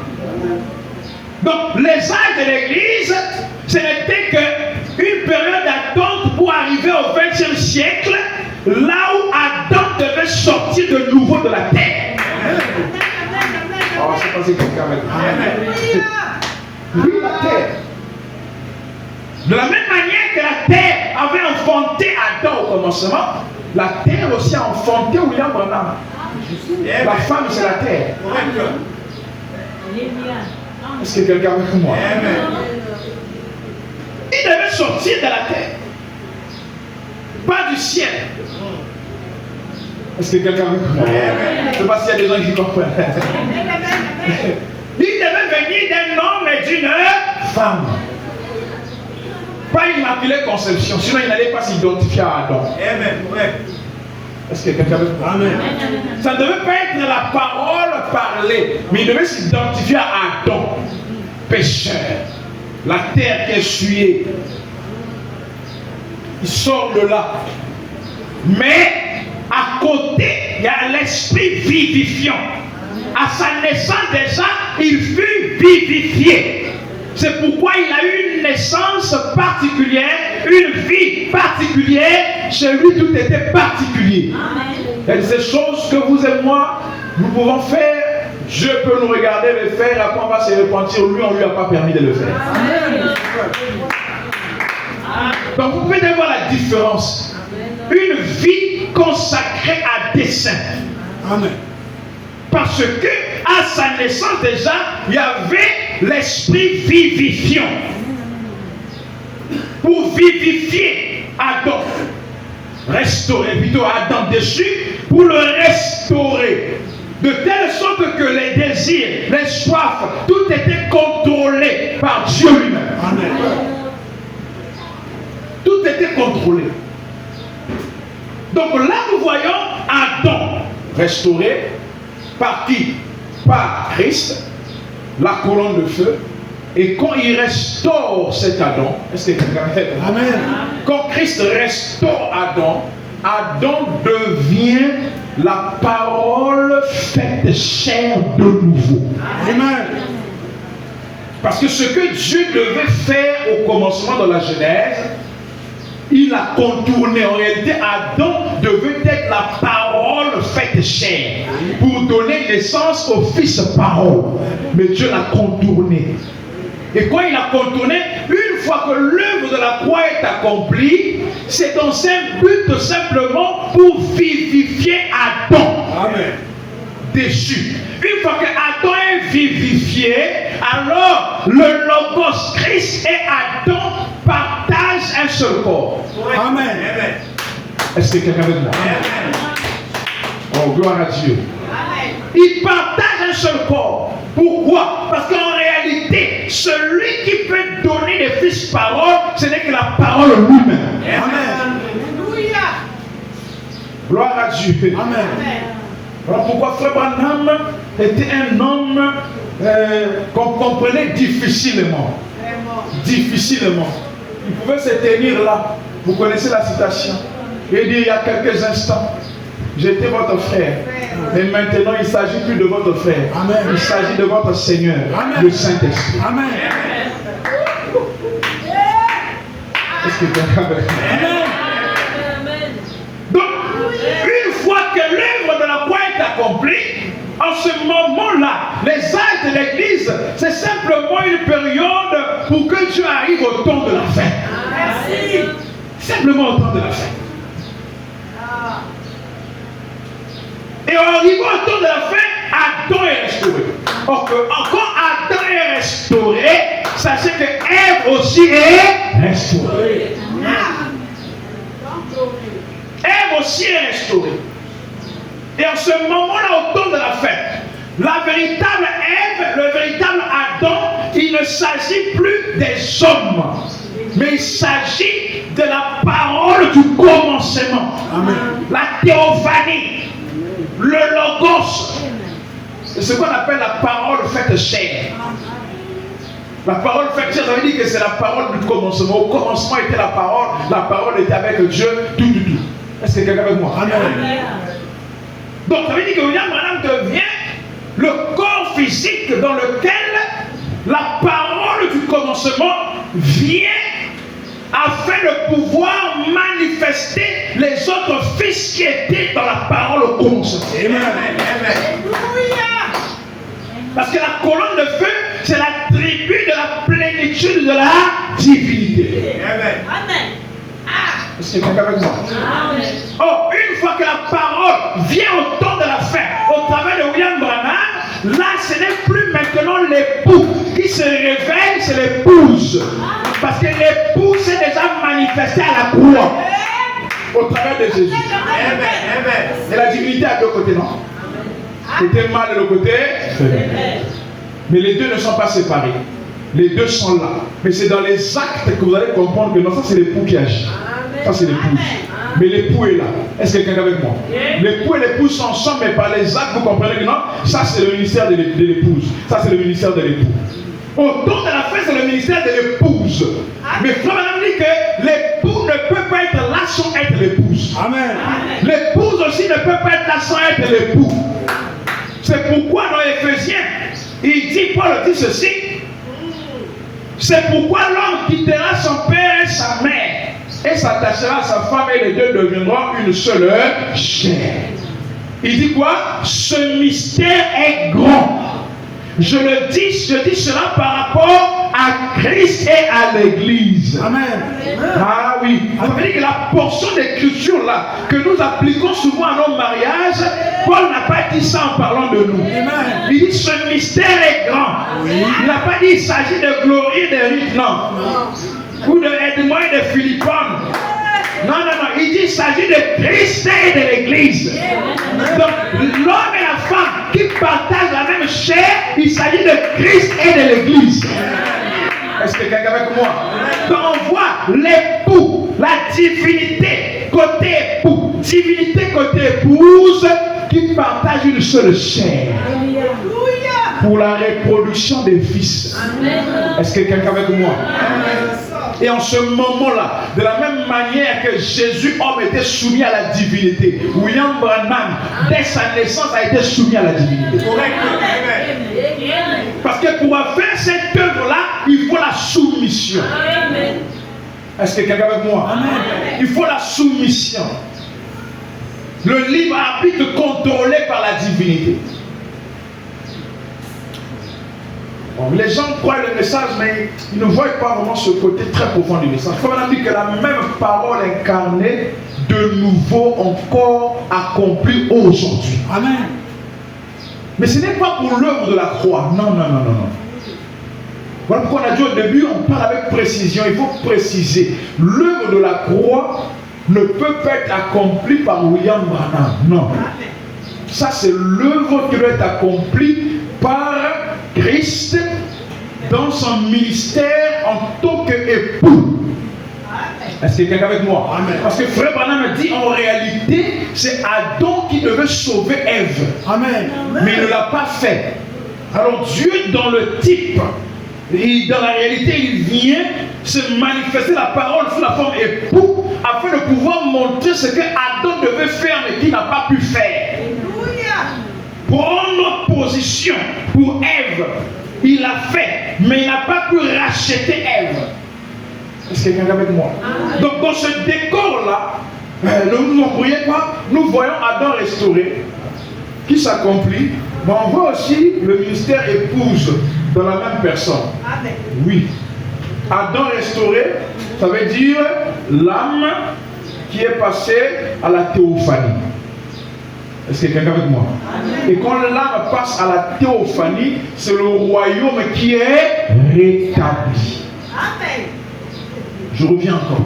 Donc, les âges de l'Église, ce n'était qu'une période d'attente pour arriver au XXe siècle, là où Adam devait sortir de nouveau de la terre. Oh, je sais pas si quelqu'un avec. Oui, la terre. De la même manière que la terre avait enfanté Adam au commencement, la terre aussi a enfanté William Branham. La femme, c'est la terre. Est-ce que quelqu'un avec moi? Il devait sortir de la terre, pas du ciel. Est-ce que quelqu'un avec moi? Je ne sais pas s'il y a des gens qui comprennent. Il devait venir d'un homme et d'une femme. Pas immaculée conception, sinon il n'allait pas s'identifier à Adam. Est-ce que quelqu'un avec moi? Ça ne devait pas être la parole parlée, mais il devait s'identifier à Adam, pécheur, la terre qui est souillée. Il sort de là. Mais à côté, il y a l'esprit vivifiant. À sa naissance déjà, il fut vivifié. C'est pourquoi il a eu une naissance particulière, une vie particulière. Chez lui, tout était particulier. Il y a ces choses que vous et moi, nous pouvons faire. Dieu peut nous regarder le faire, et après on va se repentir. Lui, on ne lui a pas permis de le faire. Donc vous pouvez voir la différence. Une vie consacrée à dessein. Amen. Parce que à sa naissance déjà, il y avait l'esprit vivifiant. Pour vivifier Adam. Restaurer, plutôt Adam dessus, pour le restaurer. De telle sorte que les désirs, les soifs, tout était contrôlé par Dieu lui-même. Amen. Tout était contrôlé. Donc là, nous voyons Adam restauré par qui? Par Christ, la colonne de feu. Et quand il restaure cet Adam, est-ce que quelqu'un fait? Amen. Quand Christ restaure Adam, Adam devient la parole faite chair de nouveau. Amen. Parce que ce que Dieu devait faire au commencement de la Genèse, il a contourné. En réalité, Adam devait être la parole faite chair pour donner naissance au Fils parole. Mais Dieu l'a contourné. Et quand il a contourné, une fois que l'œuvre de la croix est accomplie, c'est dans un but simplement pour vivifier Adam. Amen. Déchu. Une fois que Adam est vivifié, alors le Logos Christ et Adam partagent un seul corps. Amen. Est-ce que quelqu'un veut dire? Oh, gloire à Dieu. Amen. Ils partagent un seul corps. Pourquoi? Parce qu'en réalité, celui qui peut donner des dise parole, ce n'est que la parole lui-même. Amen. Gloire à Dieu. Amen. Voilà pourquoi Frère Branham était un homme qu'on comprenait difficilement. Difficilement. Il pouvait se tenir là. Vous connaissez la citation. Il dit il y a quelques instants, j'étais votre frère. Mais maintenant, il ne s'agit plus de votre frère. Amen. Il s'agit de votre Seigneur, Amen. le Saint-Esprit. Amen. Est-ce que quelqu'un veut? Amen. Donc, une fois que l'œuvre de la croix est accomplie, en ce moment-là, les actes de l'Église, c'est simplement une période pour que Dieu arrive au temps de la fin. Merci. Simplement au temps de la fin. Et en arrivant au temps de la fin, Adam est restauré. Or que, quand Adam est restauré, sachez que Ève aussi est restaurée. Ève aussi est restaurée. Et en ce moment-là, au temps de la fin, la véritable Ève, le véritable Adam, il ne s'agit plus des hommes, mais il s'agit de la parole du commencement. Amen. La théophanie, le logos. C'est ce qu'on appelle la parole faite chair. La parole faite chair, ça veut dire que c'est la parole du commencement. Au commencement était la parole était avec Dieu, tout. Est-ce que quelqu'un avec moi? Amen. Donc ça veut dire que William Branham devient le corps physique dans lequel la parole du commencement vient afin de pouvoir manifester les autres fils qui étaient dans la parole au commencement. Amen. Parce que la colonne de feu, c'est la tribu de la plénitude de la divinité. Amen. Est-ce que quelqu'un avec moi? Oh, une fois que la parole vient au temps de la fin, au travers de William Branham, là ce n'est plus maintenant l'époux qui se révèle, c'est l'épouse. Parce que l'époux s'est déjà manifesté à la croix au travers de Jésus. Et la divinité à deux côtés, non? Côté mâle et le côté féminin. Mais les deux ne sont pas séparés. Les deux sont là. Mais c'est dans les actes que vous allez comprendre que non, ça c'est l'époux qui agit. Ça c'est l'épouse. Mais l'époux est là. Est-ce que quelqu'un avec moi? L'époux et l'épouse sont ensemble, mais par les actes, vous comprenez que non? Ça c'est le ministère de l'épouse. Ça c'est le ministère de l'époux. Autour de la fin, c'est le ministère de l'épouse. Mais Frère Branham dit que l'époux ne peut pas être là sans être l'épouse. Amen. L'épouse aussi ne peut pas être là sans être l'époux. C'est pourquoi dans Éphésiens, il dit, Paul dit ceci. C'est pourquoi l'homme quittera son père et sa mère et s'attachera à sa femme et les deux deviendront une seule chair. Il dit quoi? Ce mystère est grand. Je dis cela par rapport à Christ et à l'Église. Amen. Ah oui. Ça veut dire que la portion d'écriture là, que nous appliquons souvent à nos mariages, Paul n'a pas dit ça en parlant de nous. Amen. Il dit ce mystère est grand. Il n'a pas dit il s'agit de Glorie et de Ruth, non. Ou de Edmond et de Philippon. Non. Il dit il s'agit de Christ et de l'Église. Donc l'homme et la femme qui partagent la même chair, il s'agit de Christ et de l'Église. Est-ce que quelqu'un avec moi? Donc on voit l'époux, la divinité côté époux, divinité côté épouse, qui partagent une seule chair pour la reproduction des fils. Est-ce que quelqu'un avec moi? Et en ce moment-là, de la même manière que Jésus, homme, était soumis à la divinité, William Branham, dès sa naissance, a été soumis à la divinité. Parce que pour faire cette œuvre-là, il faut la soumission. Est-ce que quelqu'un avec moi? Il faut la soumission. Le libre arbitre contrôlé par la divinité. Les gens croient le message, mais ils ne voient pas vraiment ce côté très profond du message. Comme on a dit que la même parole incarnée, de nouveau encore accomplie aujourd'hui. Amen. Mais ce n'est pas pour l'œuvre de la croix. Non. Voilà pourquoi on a dit au début, on parle avec précision. Il faut préciser. L'œuvre de la croix ne peut pas être accomplie par William Branham. Non. Ça, c'est l'œuvre qui doit être accomplie par Christ dans son ministère en tant qu'époux. Est-ce que quelqu'un est avec moi? Amen. Parce que Frère Branham me dit en réalité, c'est Adam qui devait sauver Ève. Amen. Mais il ne l'a pas fait. Alors Dieu, dans le type, et dans la réalité, il vient se manifester la parole sous la forme époux afin de pouvoir montrer ce que Adam devait faire mais qu'il n'a pas pu faire. Prendre notre position pour Ève, il l'a fait, mais il n'a pas pu racheter Ève. Est-ce que quelqu'un est avec moi? Donc dans ce décor-là, ne vous embrouillez pas, nous voyons Adam restauré, qui s'accomplit, mais on voit aussi le ministère épouse dans la même personne. Amen. Oui. Adam restauré, ça veut dire l'âme qui est passée à la théophanie. Est-ce que quelqu'un est avec moi? Amen. Et quand l'âme passe à la théophanie, c'est le royaume qui est rétabli. Amen. Je reviens encore.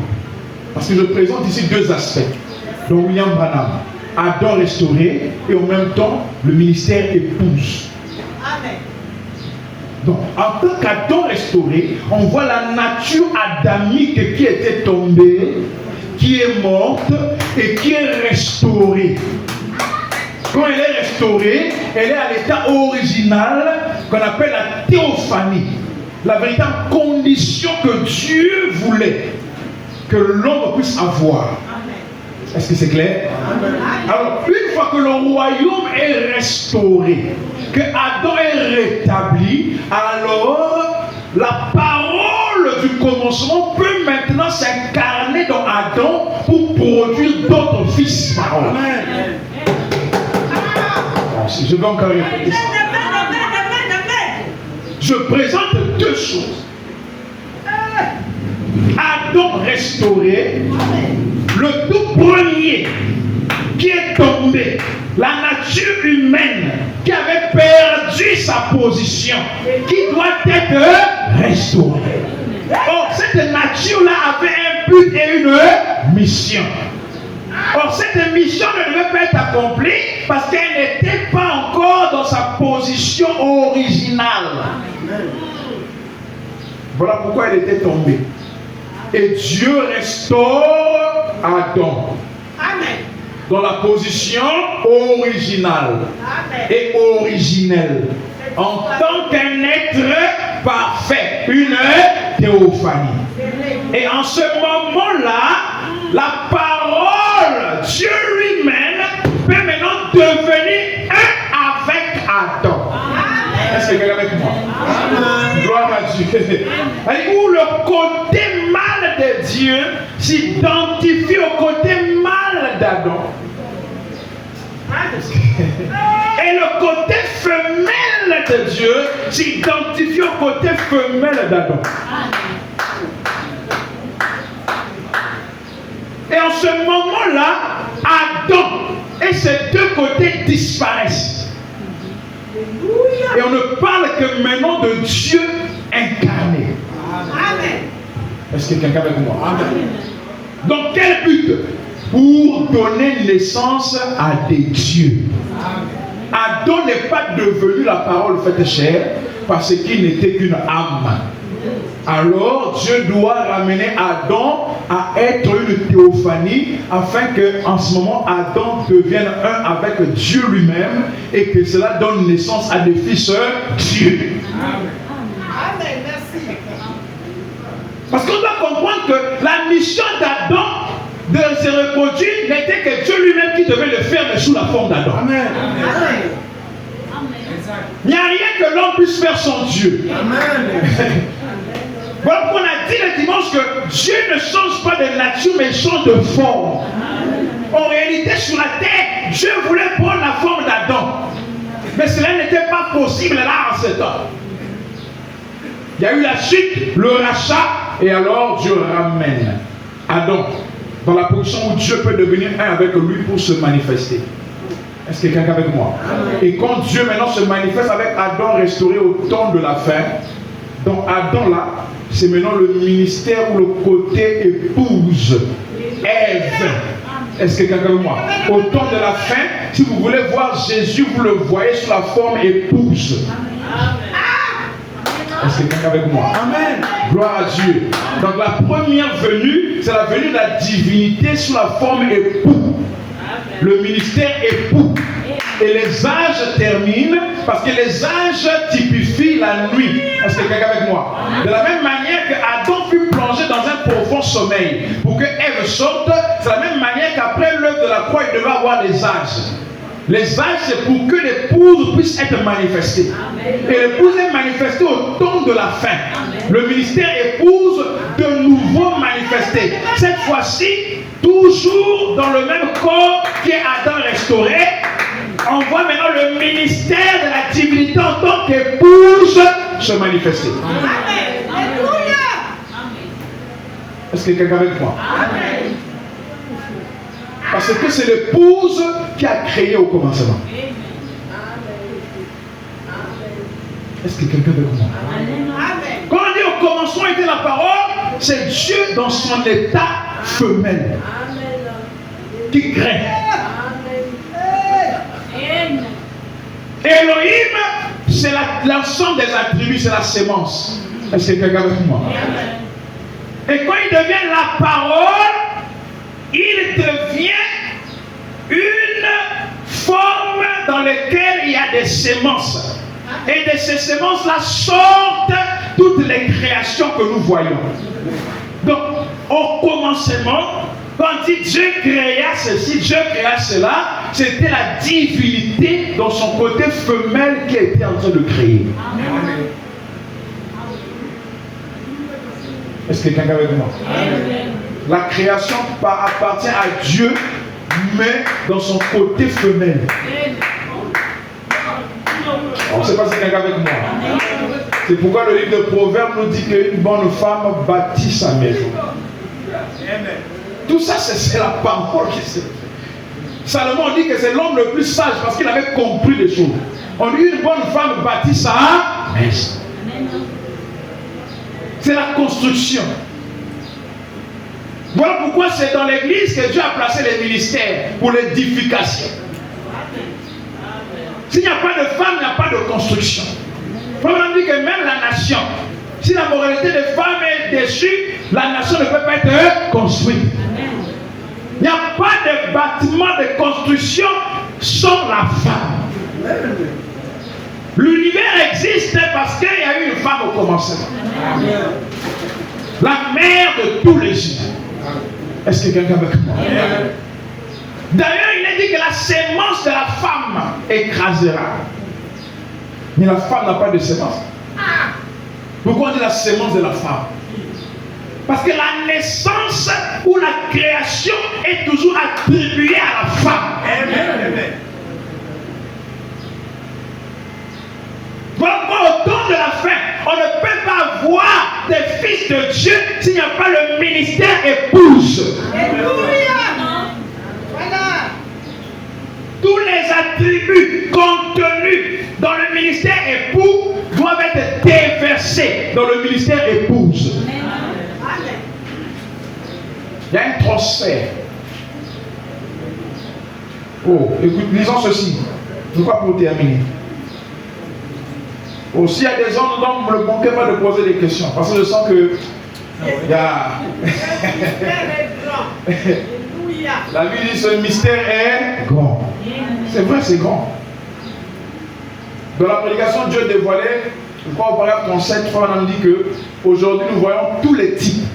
Parce que je présente ici deux aspects. Donc William Branham, Adam restauré et en même temps le ministère épouse. Amen. Donc en tant qu'Adam restauré, on voit la nature adamique qui était tombée, qui est morte et qui est restaurée. Quand elle est restaurée, elle est à l'état original qu'on appelle la théophanie. La véritable condition que Dieu voulait que l'homme puisse avoir. Est-ce que c'est clair? Amen. Alors, une fois que le royaume est restauré, que Adam est rétabli, alors la parole du commencement peut maintenant s'incarner dans Adam pour produire d'autres fils paroles. Amen. Je vais encore répéter ça. Je présente deux choses. Adam restauré, le tout premier qui est tombé, la nature humaine qui avait perdu sa position, qui doit être restaurée. Or, cette nature-là avait un but et une mission. Or, cette mission ne devait pas être accomplie parce qu'elle n'était pas encore dans sa position originale. Voilà pourquoi elle était tombée. Et Dieu restaure Adam. Amen. Dans la position originale. Amen. Et originelle. En tant qu'un être parfait. Une théophanie. Et en ce moment-là, la parole, Dieu lui-même, peut maintenant devenir un avec Adam. Est-ce que quelqu'un est avec moi? Gloire à Dieu. Où le côté mal de Dieu s'identifie au côté mal d'Adam. Et le côté femelle de Dieu s'identifie au côté femelle d'Adam. Et en ce moment-là, Adam et ses deux côtés disparaissent. Et on ne parle que maintenant de Dieu incarné. Amen. Est-ce que quelqu'un est avec moi? Amen. Donc quel but? Pour donner naissance à des dieux. Adam n'est pas devenu la parole faite chair parce qu'il n'était qu'une âme. Alors Dieu doit ramener Adam à être une théophanie afin que en ce moment Adam devienne un avec Dieu lui-même et que cela donne naissance à des fils Dieu. Amen. Amen. Merci. Parce qu'on doit comprendre que la mission d'Adam de se reproduire n'était que Dieu lui-même qui devait le faire mais sous la forme d'Adam. Amen. Amen. Il n'y a rien que l'homme puisse faire sans Dieu. Amen. Voilà pourquoi on a dit le dimanche que Dieu ne change pas de nature mais change de forme. En réalité, sur la terre, Dieu voulait prendre la forme d'Adam. Mais cela n'était pas possible là en ce temps. Il y a eu la chute, le rachat, et alors Dieu ramène Adam dans la position où Dieu peut devenir un avec lui pour se manifester. Est-ce que quelqu'un est avec moi? Et quand Dieu maintenant se manifeste avec Adam restauré au temps de la fin, donc Adam là, c'est maintenant le ministère ou le côté épouse, Ève. Est-ce que quelqu'un est avec moi? Au temps de la fin, si vous voulez voir Jésus, vous le voyez sous la forme épouse. Est-ce que quelqu'un est avec moi? Amen. Gloire à Dieu. Donc la première venue, c'est la venue de la divinité sous la forme époux. Le ministère époux. Et les âges terminent parce que les âges typifient la nuit. Est-ce que quelqu'un est avec moi? De la même manière que Adam fut plongé dans un profond sommeil pour que Ève sorte, c'est la même manière qu'après l'œuvre de la croix, il devait avoir les âges. Les âges, c'est pour que l'épouse puisse être manifestée. Et l'épouse est manifestée au temps de la fin. Le ministère épouse de nouveau manifesté. Cette fois-ci, toujours dans le même corps qui est Adam restauré, on voit maintenant le ministère de la divinité en tant qu'épouse se manifester. Est-ce que quelqu'un est avec moi? Parce que c'est l'épouse qui a créé au commencement. Est-ce que quelqu'un est avec moi? Quand on dit au commencement était la parole, c'est Dieu dans son état femelle qui crée. Elohim, c'est l'ensemble des attributs, c'est la sémence. Est-ce que quelqu'un est avec moi? Et quand il devient la parole, il devient une forme dans laquelle il y a des sémences. Et de ces sémences-là sortent toutes les créations que nous voyons. Donc, au commencement, quand dit Dieu créa ceci, Dieu créa cela, c'était la divinité dans son côté femelle qui était en train de créer. Amen. Est-ce que quelqu'un est avec moi? Amen. La création appartient à Dieu, mais dans son côté femelle. On ne sait pas si quelqu'un est avec moi. C'est pourquoi le livre de Proverbes nous dit qu'une bonne femme bâtit sa maison. Amen. Tout ça, c'est la parole qui s'est fait. Salomon dit que c'est l'homme le plus sage parce qu'il avait compris les choses. On dit une bonne femme bâtit sa maison. C'est la construction. Voilà pourquoi c'est dans l'église que Dieu a placé les ministères pour l'édification. S'il n'y a pas de femme, il n'y a pas de construction. On dit que même la nation, si la moralité des femmes est déçue, la nation ne peut pas être construite. Il n'y a pas de bâtiment de construction sans la femme. L'univers existe parce qu'il y a eu une femme au commencement. La mère de tous les humains. Est-ce que quelqu'un est avec moi? D'ailleurs, il est dit que la sémence de la femme écrasera. Mais la femme n'a pas de sémence. Pourquoi on dit la sémence de la femme? Parce que la naissance ou la création est toujours attribuée à la femme. Amen. Voilà pourquoi au temps de la fin, on ne peut pas voir des fils de Dieu s'il n'y a pas le ministère épouse. Alléluia. Voilà. Tous les attributs contenus dans le ministère époux doivent être déversés dans le ministère épouse. Il y a un transfert. Oh, écoute, lisons ceci. Pourquoi pour terminer? Oh, s'il y a des hommes dedans, ne me manquez pas de poser des questions. Parce que je sens que il y a... La Bible dit ce mystère est grand. C'est vrai, c'est grand. Dans la prédication, Dieu dévoilait, je crois au paragraphe 37, on dit que aujourd'hui nous voyons tous les types.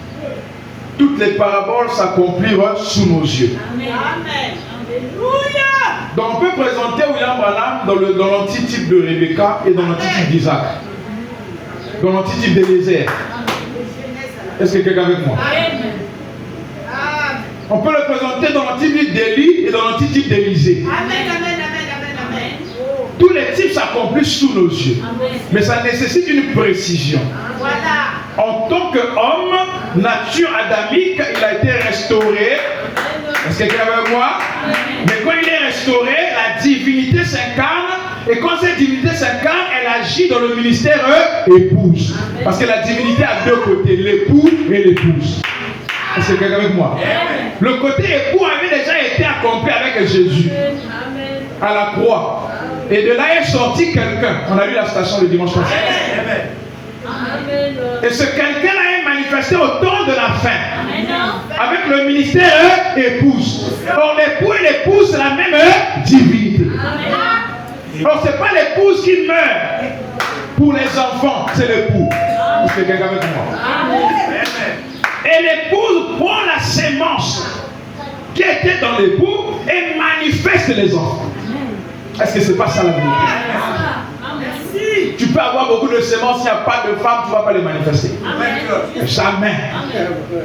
Toutes les paraboles s'accompliront sous nos yeux. Amen. Alléluia. Donc on peut présenter William Branham dans l'antitype de Rebecca et dans l'antitype d'Isaac. Dans l'antitype d'Élézer. Est-ce que quelqu'un est avec moi? Amen. On peut le présenter dans l'antitype d'Élie et dans l'antitype d'Élisée. Amen. Tous les types s'accomplissent sous nos yeux. Amen. Mais ça nécessite une précision. Voilà. En tant qu'homme, nature adamique, il a été restauré. Est-ce que quelqu'un est avec moi? Mais quand il est restauré, la divinité s'incarne. Et quand cette divinité s'incarne, elle agit dans le ministère épouse. Parce que la divinité a deux côtés, l'époux et l'épouse. Est-ce que quelqu'un est avec moi? Le côté époux avait déjà été accompli avec Jésus à la croix. Et de là est sorti quelqu'un. On a eu la station le dimanche passé. Amen. Et ce quelqu'un-là est manifesté au temps de la fin. Amen. Avec le ministère épouse. Or, l'époux et l'épouse, c'est la même divinité. Amen. Or, ce n'est pas l'épouse qui meurt pour les enfants, c'est l'époux. Est-ce que quelqu'un avec moi? Amen. Et l'épouse prend la sémence qui était dans l'époux et manifeste les enfants. Est-ce que ce n'est pas ça la vérité? Tu peux avoir beaucoup de sémences, s'il n'y a pas de femme, tu ne vas pas les manifester. Amen. Jamais.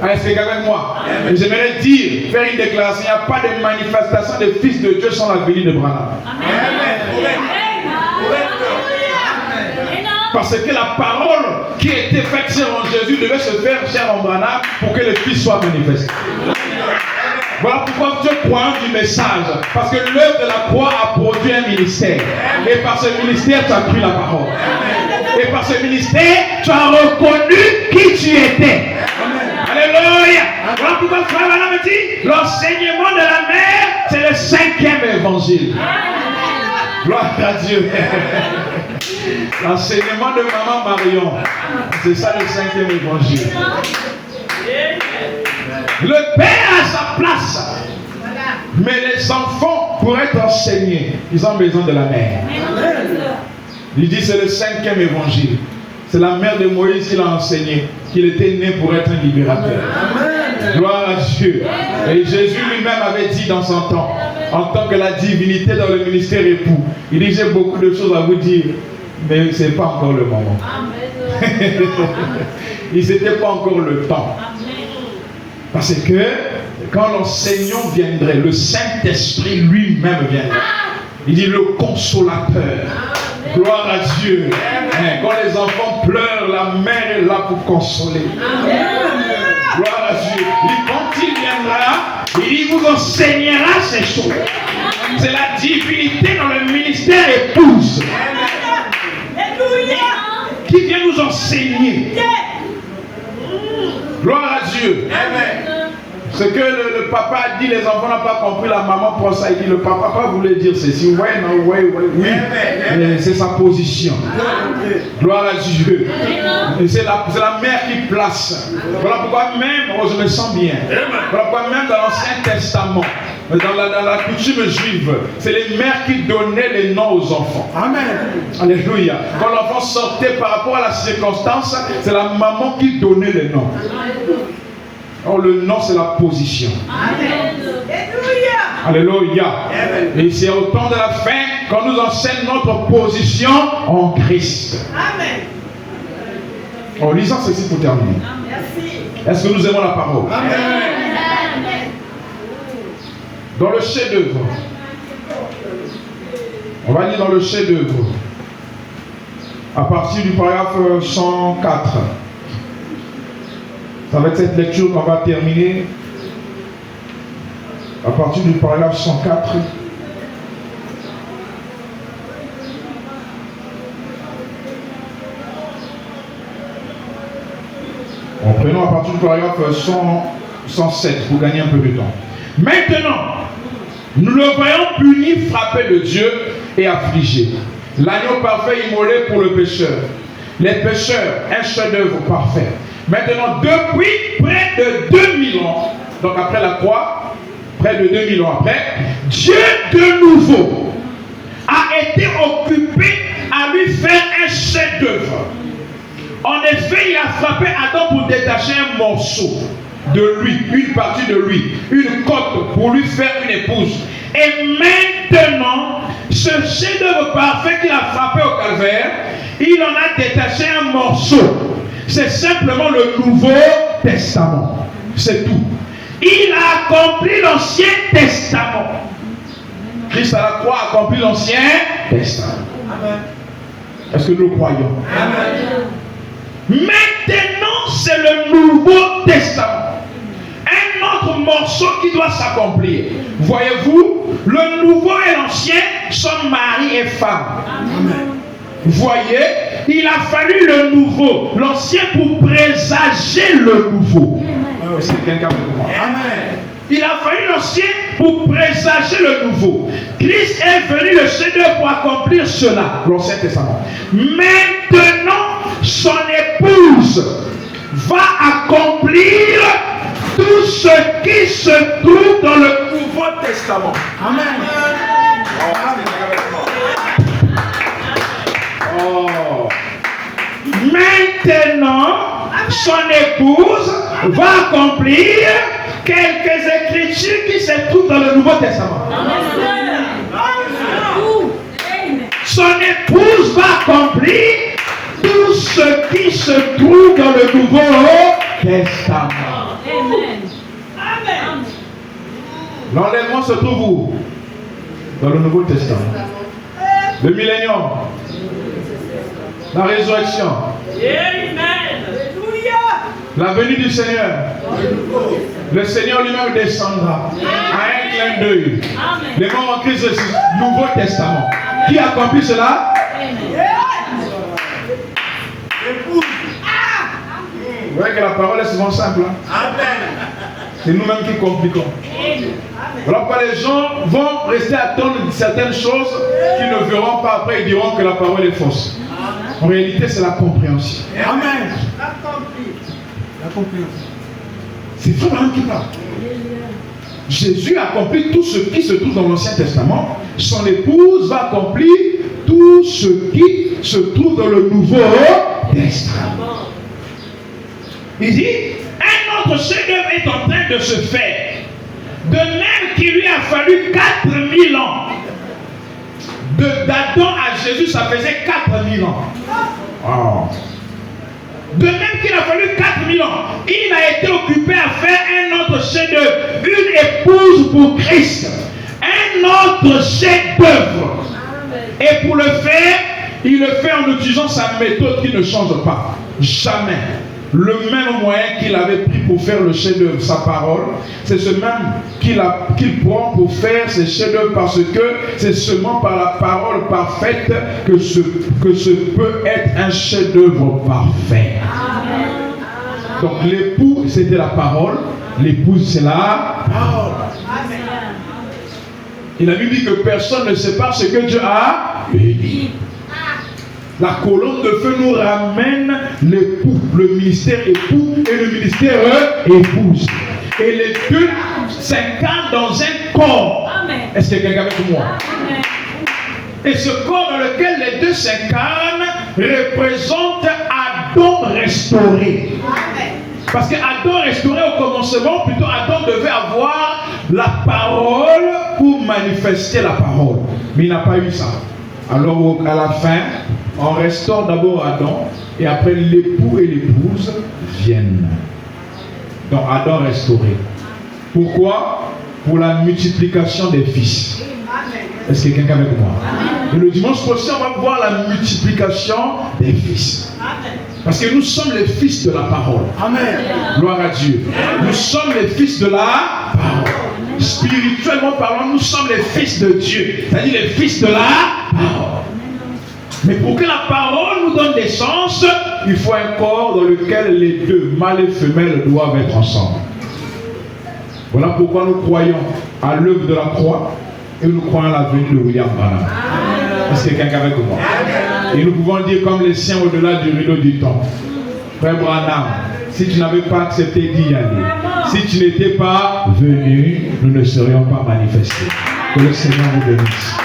Est-ce que quelqu'un avec moi? J'aimerais dire, faire une déclaration, il n'y a pas de manifestation des fils de Dieu sans la venue de Branham. Parce que la parole qui était faite sur en Jésus devait se faire chair en Branham pour que le Fils soit manifesté. Voilà pourquoi Dieu croit du message. Parce que l'œuvre de la croix a produit un ministère. Et par ce ministère, tu as pris la parole. Et par ce ministère, tu as reconnu qui tu étais. Alléluia. Voilà pourquoi le frère Branham dit, l'enseignement de la mère, c'est le 5e évangile. Gloire à Dieu. L'enseignement de maman Marion, c'est ça le 5e évangile. Le père a sa place, mais les enfants, pour être enseignés, ils ont besoin de la mère. Il dit c'est le 5e évangile. C'est la mère de Moïse qui l'a enseigné, qu'il était né pour être un libérateur. Gloire à Dieu. Et Jésus lui-même avait dit dans son temps, en tant que la divinité dans le ministère époux, il dit j'ai beaucoup de choses à vous dire, mais ce n'est pas encore le moment. Il n'était pas encore le temps. Parce que quand l'enseignant viendrait, le Saint-Esprit lui-même viendrait. Il dit le consolateur. Gloire à Dieu. Quand les enfants pleurent, la mère est là pour consoler. Gloire à Dieu. Et quand il viendra, il vous enseignera ces choses. C'est la divinité dans le ministère épouse qui vient nous enseigner. Gloire à Dieu. Ce que le papa a dit, les enfants n'ont pas compris, la maman prend ça, il dit le papa voulait dire ceci. Ouais, non, ouais, oui. C'est sa position. Gloire à Dieu. Et c'est la mère qui place. Voilà pourquoi même, je me sens bien. Voilà pourquoi même dans l'Ancien Testament, dans la coutume juive, c'est les mères qui donnaient les noms aux enfants. Amen. Alléluia. Quand l'enfant sortait par rapport à la circonstance, c'est la maman qui donnait les noms. Or, le nom, c'est la position. Amen. Alléluia. Et c'est au temps de la fin qu'on nous enseigne notre position en Christ. Amen. En lisant ceci pour terminer. Merci. Est-ce que nous aimons la parole? Amen. Dans le chef-d'œuvre, on va lire dans le chef-d'œuvre, à partir du paragraphe 104. C'est avec cette lecture qu'on va terminer. À partir du paragraphe 104. En prenant à partir du paragraphe 107 pour gagner un peu de temps. Maintenant, nous le voyons puni, frappé de Dieu et affligé. L'agneau parfait immolé pour le pécheur. Les pécheurs, un chef-d'œuvre parfait. Maintenant, depuis près de 2000 ans, donc après la croix, près de 2000 ans après, Dieu de nouveau a été occupé à lui faire un chef-d'œuvre. En effet, il a frappé Adam pour détacher un morceau de lui, une partie de lui, une côte pour lui faire une épouse. Et maintenant, ce chef-d'œuvre parfait qu'il a frappé au calvaire, il en a détaché un morceau. C'est simplement le Nouveau Testament. C'est tout. Il a accompli l'Ancien Testament. Christ à la croix a accompli l'Ancien Testament. Amen. Est-ce que nous le croyons? Amen. Maintenant, c'est le Nouveau Testament. Un autre morceau qui doit s'accomplir. Voyez-vous, le Nouveau et l'Ancien sont mari et femme. Amen. Voyez, il a fallu le nouveau, l'ancien pour présager le nouveau. C'est quelqu'un de moi. Amen. Il a fallu l'ancien pour présager le nouveau. Christ est venu le chef-d'œuvre pour accomplir cela, l'Ancien Testament. Maintenant, son épouse va accomplir tout ce qui se trouve dans le Nouveau Testament. Amen. Oh. Maintenant, son épouse va accomplir quelques écritures qui se trouvent dans le Nouveau Testament. Son épouse va accomplir tout ce qui se trouve dans le Nouveau Testament. L'enlèvement se trouve où? Dans le Nouveau Testament. Le millénium. La résurrection. La venue du Seigneur. Le Seigneur lui-même descendra à un clin d'œil. Les morts en Christ, le Nouveau Testament. Qui accomplit cela? Vous voyez que la parole est souvent simple. C'est nous-mêmes qui compliquons. Voilà pourquoi les gens vont rester attendre certaines choses qu'ils ne verront pas après. Ils diront que la parole est fausse. En réalité, c'est la compréhension. Amen. La compréhension. C'est vraiment qui parle. Jésus accomplit tout ce qui se trouve dans l'Ancien Testament. Son épouse va accomplir tout ce qui se trouve dans le Nouveau Testament. Il dit, un autre chef-d'œuvre est en train de se faire. De même qu'il lui a fallu 4000 ans. D'Adam à Jésus, ça faisait 4000 ans. Oh. De même qu'il a fallu 4000 ans, il a été occupé à faire un autre chef-d'œuvre, une épouse pour Christ, un autre chef-d'œuvre. Et pour le faire, il le fait en utilisant sa méthode qui ne change pas. Jamais. Le même moyen qu'il avait pris pour faire le chef-d'œuvre, sa parole, c'est ce même qu'il prend pour faire ses chefs-d'œuvre, parce que c'est seulement par la parole parfaite que ce peut être un chef-d'œuvre parfait. Amen. Donc l'époux, c'était la parole, l'épouse, c'est la parole. Amen. Il a dit que personne ne sait pas ce que Dieu a dit. La colonne de feu nous ramène l'époux, le ministère époux et le ministère épouse. Et les deux s'incarnent dans un corps. Est-ce que quelqu'un est avec moi? Amen. Et ce corps dans lequel les deux s'incarnent représente Adam restauré. Amen. Parce qu'Adam restauré au commencement, plutôt Adam devait avoir la parole pour manifester la parole. Mais il n'a pas eu ça. Alors à la fin, on restaure d'abord Adam et après l'époux et l'épouse viennent. Donc Adam restauré. Pourquoi? Pour la multiplication des fils. Est-ce que quelqu'un est avec moi? Et le dimanche prochain, on va voir la multiplication des fils. Parce que nous sommes les fils de la parole. Amen. Gloire à Dieu. Nous sommes les fils de la parole. Spirituellement parlant, nous sommes les fils de Dieu. C'est-à-dire les fils de la parole. Mais pour que la parole nous donne des sens, il faut un corps dans lequel les deux, mâle et femelle, doivent être ensemble. Voilà pourquoi nous croyons à l'œuvre de la croix et nous croyons à la venue de William Branham. Est-ce que quelqu'un avec moi? Et nous pouvons dire comme les siens au-delà du rideau du temps. Frère Branham, si tu n'avais pas accepté d'y aller, si tu n'étais pas venu, nous ne serions pas manifestés. Que le Seigneur vous bénisse.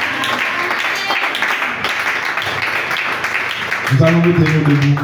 Nous allons nous tenir debout.